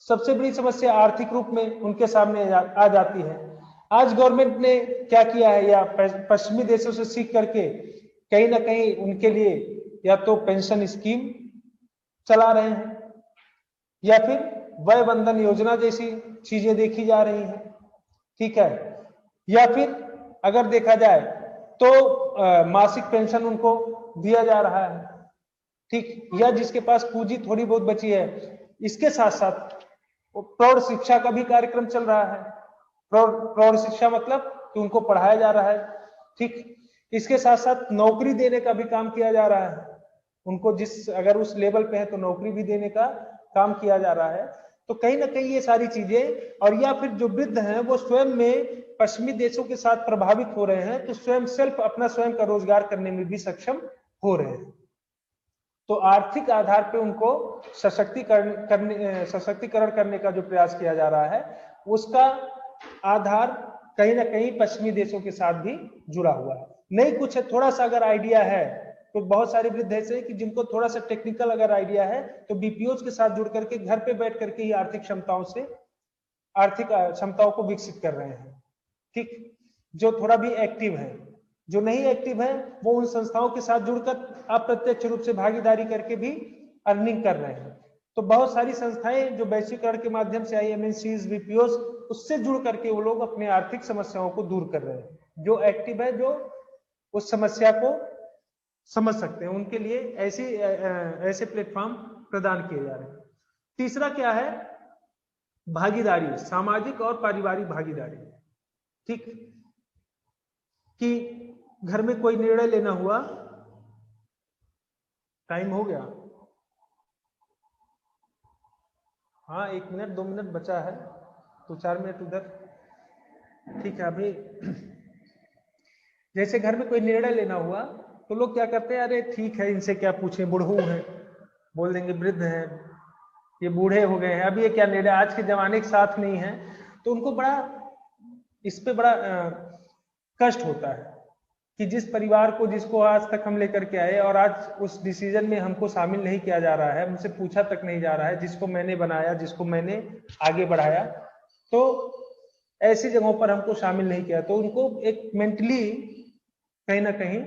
सबसे बड़ी समस्या आर्थिक रूप में उनके सामने आ जाती है। आज गवर्नमेंट ने क्या किया है, या पश्चिमी देशों से सीख करके कहीं ना कहीं उनके लिए या तो पेंशन स्कीम चला रहे हैं, या फिर वय बंधन योजना जैसी चीजें देखी जा रही हैं, ठीक है, या फिर अगर देखा जाए तो मासिक पेंशन उनको दिया जा रहा है, ठीक, या जिसके पास पूंजी थोड़ी बहुत बची है। इसके साथ साथ प्रौढ़ शिक्षा का भी कार्यक्रम चल रहा है, प्रौढ़ शिक्षा मतलब कि उनको पढ़ाया जा रहा है, ठीक। इसके साथ साथ नौकरी देने का भी काम किया जा रहा है, उनको जिस अगर उस लेवल पे है तो नौकरी भी देने का काम किया जा रहा है। तो कहीं ना कहीं ये सारी चीजें, और या फिर जो वृद्ध हैं वो स्वयं में पश्चिमी देशों के साथ प्रभावित हो रहे हैं, तो स्वयं अपना स्वयं का रोजगार करने में भी सक्षम हो रहे हैं। तो आर्थिक आधार पे उनको सशक्तिकरण करने का जो प्रयास किया जा रहा है, उसका आधार कहीं ना कहीं पश्चिमी देशों के साथ भी जुड़ा हुआ है। नहीं कुछ है, थोड़ा सा अगर आइडिया है तो बहुत सारे वृद्ध ऐसे कि जिनको थोड़ा सा टेक्निकल अगर आइडिया है तो बीपीओज के साथ जुड़ करके घर पे बैठ करके ही आर्थिक क्षमताओं को विकसित कर रहे हैं। ठीक, जो थोड़ा भी एक्टिव है, जो नहीं एक्टिव है वो उन संस्थाओं के साथ जुड़कर अप्रत्यक्ष रूप से भागीदारी करके भी अर्निंग कर रहे हैं। तो बहुत सारी संस्थाएं जो वैश्वीकरण के माध्यम से आई, एमएनसीज, बीपीओज, उससे जुड़ करके वो लोग अपने आर्थिक समस्याओं को दूर कर रहे हैं। जो एक्टिव है, जो उस समस्या को समझ सकते हैं, उनके लिए ऐसे प्लेटफॉर्म प्रदान किए जा रहे हैं। तीसरा क्या है? भागीदारी, सामाजिक और पारिवारिक भागीदारी। ठीक, कि घर में कोई निर्णय लेना हुआ, टाइम हो गया, हाँ 1 मिनट 2 मिनट बचा है, तो 4 मिनट उधर, ठीक है। अभी जैसे घर में कोई निर्णय लेना हुआ तो लोग क्या करते हैं, अरे ठीक है इनसे क्या पूछें, बूढ़ू हैं, बोल देंगे वृद्ध हैं, ये बूढ़े हो गए हैं, अब ये क्या निर्णय, आज के जमाने के साथ नहीं है। तो उनको बड़ा इस पे बड़ा कष्ट होता है कि जिस परिवार को, जिसको आज तक हम लेकर के आए और आज उस डिसीजन में हमको शामिल नहीं किया जा रहा है, मुझसे पूछा तक नहीं जा रहा है, जिसको मैंने बनाया, जिसको मैंने आगे बढ़ाया, तो ऐसी जगहों पर हमको शामिल नहीं किया, तो उनको एक मेंटली कहीं ना कहीं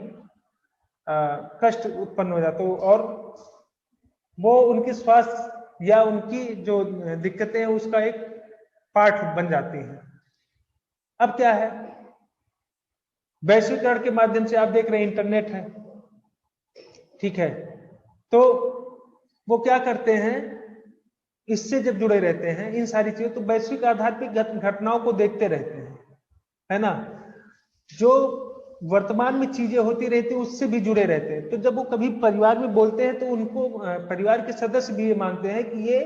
कष्ट उत्पन्न हो जाता है और वो उनकी स्वास्थ्य या उनकी जो दिक्कतें हैं उसका एक पार्ट बन जाती हैं। अब क्या है, वैश्वीकरण के माध्यम से आप देख रहे हैं इंटरनेट है, ठीक है, तो वो क्या करते हैं, इससे जब जुड़े रहते हैं इन सारी चीजों, तो वैश्विक आधार पर घटनाओं को देखते रहते हैं, है ना, जो वर्तमान में चीजें होती रहती है उससे भी जुड़े रहते हैं। तो जब वो कभी परिवार में बोलते हैं तो उनको परिवार के सदस्य भी ये मानते हैं कि ये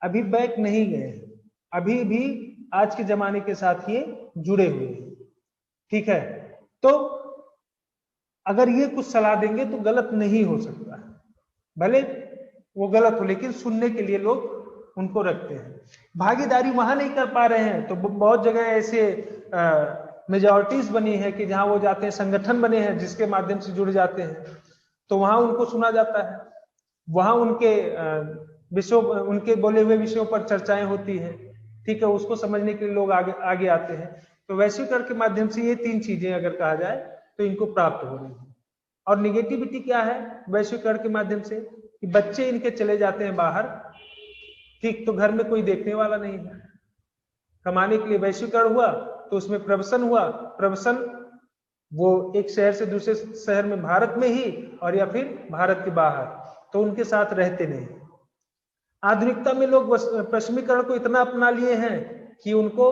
अभी बैक नहीं गए, अभी भी आज के जमाने के साथ ये जुड़े हुए हैं। ठीक है, तो अगर ये कुछ सलाह देंगे तो गलत नहीं हो सकता, भले वो गलत हो, लेकिन सुनने के लिए लोग उनको रखते हैं। भागीदारी वहां नहीं कर पा रहे हैं तो बहुत जगह ऐसे मेजॉरिटीज बनी है कि जहां वो जाते हैं, संगठन बने हैं जिसके माध्यम से जुड़ जाते हैं, तो वहां उनको सुना जाता है, वहां उनके विषयों, उनके बोले हुए विषयों पर चर्चाएं होती है। ठीक है, उसको समझने के लिए लोग आगे आते हैं। तो वैश्वीकरण के माध्यम से ये 3 चीजें अगर कहा जाए तो इनको प्राप्त हो रही है। और निगेटिविटी क्या है वैश्वीकरण के माध्यम से, कि बच्चे इनके चले जाते हैं बाहर, ठीक, तो घर में कोई देखने वाला नहीं है। कमाने के लिए वैश्वीकरण हुआ तो उसमें प्रवसन हुआ, प्रवसन वो एक शहर से दूसरे शहर में, भारत में ही और या फिर भारत के बाहर, तो उनके साथ रहते नहीं। आधुनिकता में लोग पश्चिमीकरण को इतना अपना लिए हैं कि उनको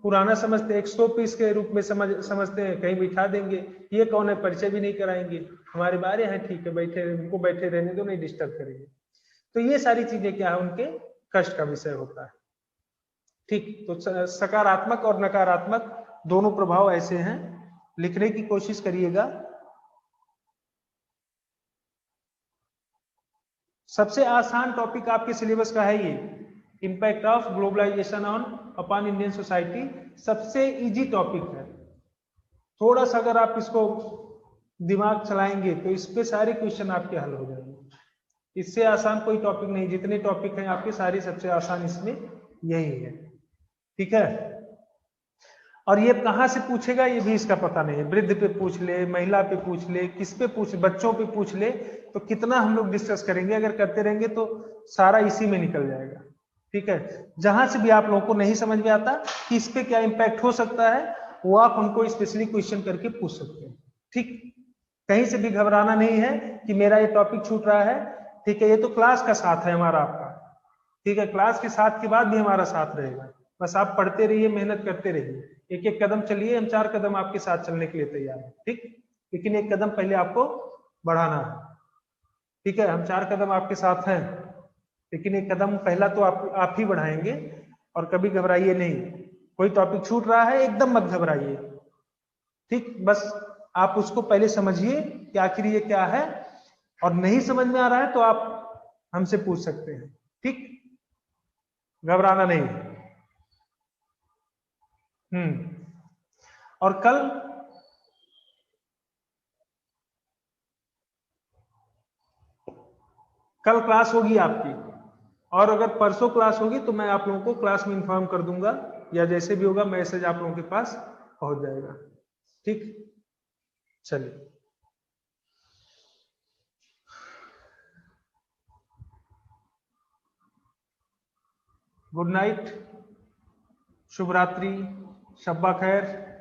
पुराना समझते हैं, एक 100 पीस के रूप में समझते हैं, कहीं बिठा देंगे, ये कौन है, परिचय भी नहीं कराएंगे, हमारे बारे हैं, ठीक है बैठे, उनको बैठे रहने दो, नहीं डिस्टर्ब करेंगे। तो ये सारी चीजें क्या है, उनके कष्ट का विषय होता है। ठीक, तो सकारात्मक और नकारात्मक दोनों प्रभाव ऐसे हैं, लिखने की कोशिश करिएगा। सबसे आसान टॉपिक आपके सिलेबस का है ये, impact of globalization on upon Indian society, सबसे इजी टॉपिक है। थोड़ा सा अगर आप इसको दिमाग चलाएंगे तो इस पे सारे क्वेश्चन आपके हल हो जाएंगे। इससे आसान कोई टॉपिक नहीं, जितने टॉपिक हैं आपके सारे, सबसे आसान इसमें यही है। ठीक है, और ये कहां से पूछेगा ये भी इसका पता नहीं है, वृद्ध पे पूछ ले, महिला पे पूछ ले, किस पे पूछ, बच्चों पे पूछ ले, तो कितना हम लोग डिस्कस करेंगे, अगर करते रहेंगे तो सारा इसी में निकल जाएगा। ठीक है, जहां से भी आप लोगों को नहीं समझ में आता कि इस पे क्या इंपैक्ट हो सकता है, वो आप हमको स्पेशली क्वेश्चन करके पूछ सकते हैं। ठीक, कहीं से भी घबराना नहीं है कि मेरा ये टॉपिक छूट रहा है। ठीक है, ये तो क्लास का साथ है हमारा आपका, ठीक है, क्लास के साथ के बाद भी हमारा साथ रहेगा, बस आप पढ़ते रहिए, मेहनत करते रहिए, एक एक कदम चलिए, हम 4 कदम आपके साथ चलने के लिए तैयार हैं। ठीक, लेकिन 1 कदम पहले आपको बढ़ाना है। ठीक है, हम 4 कदम आपके साथ हैं, लेकिन 1 कदम पहला तो आप ही बढ़ाएंगे। और कभी घबराइए नहीं, कोई टॉपिक छूट रहा है एकदम मत घबराइए। ठीक, बस आप उसको पहले समझिए कि आखिर ये क्या है, और नहीं समझ में आ रहा है तो आप हमसे पूछ सकते हैं, ठीक, घबराना नहीं। और कल क्लास होगी आपकी, और अगर परसों क्लास होगी तो मैं आप लोगों को क्लास में इन्फॉर्म कर दूंगा, या जैसे भी होगा मैसेज आप लोगों के पास पहुंच जाएगा, ठीक। चलिए, गुड नाइट, शुभ रात्रि, शब्बा खैर।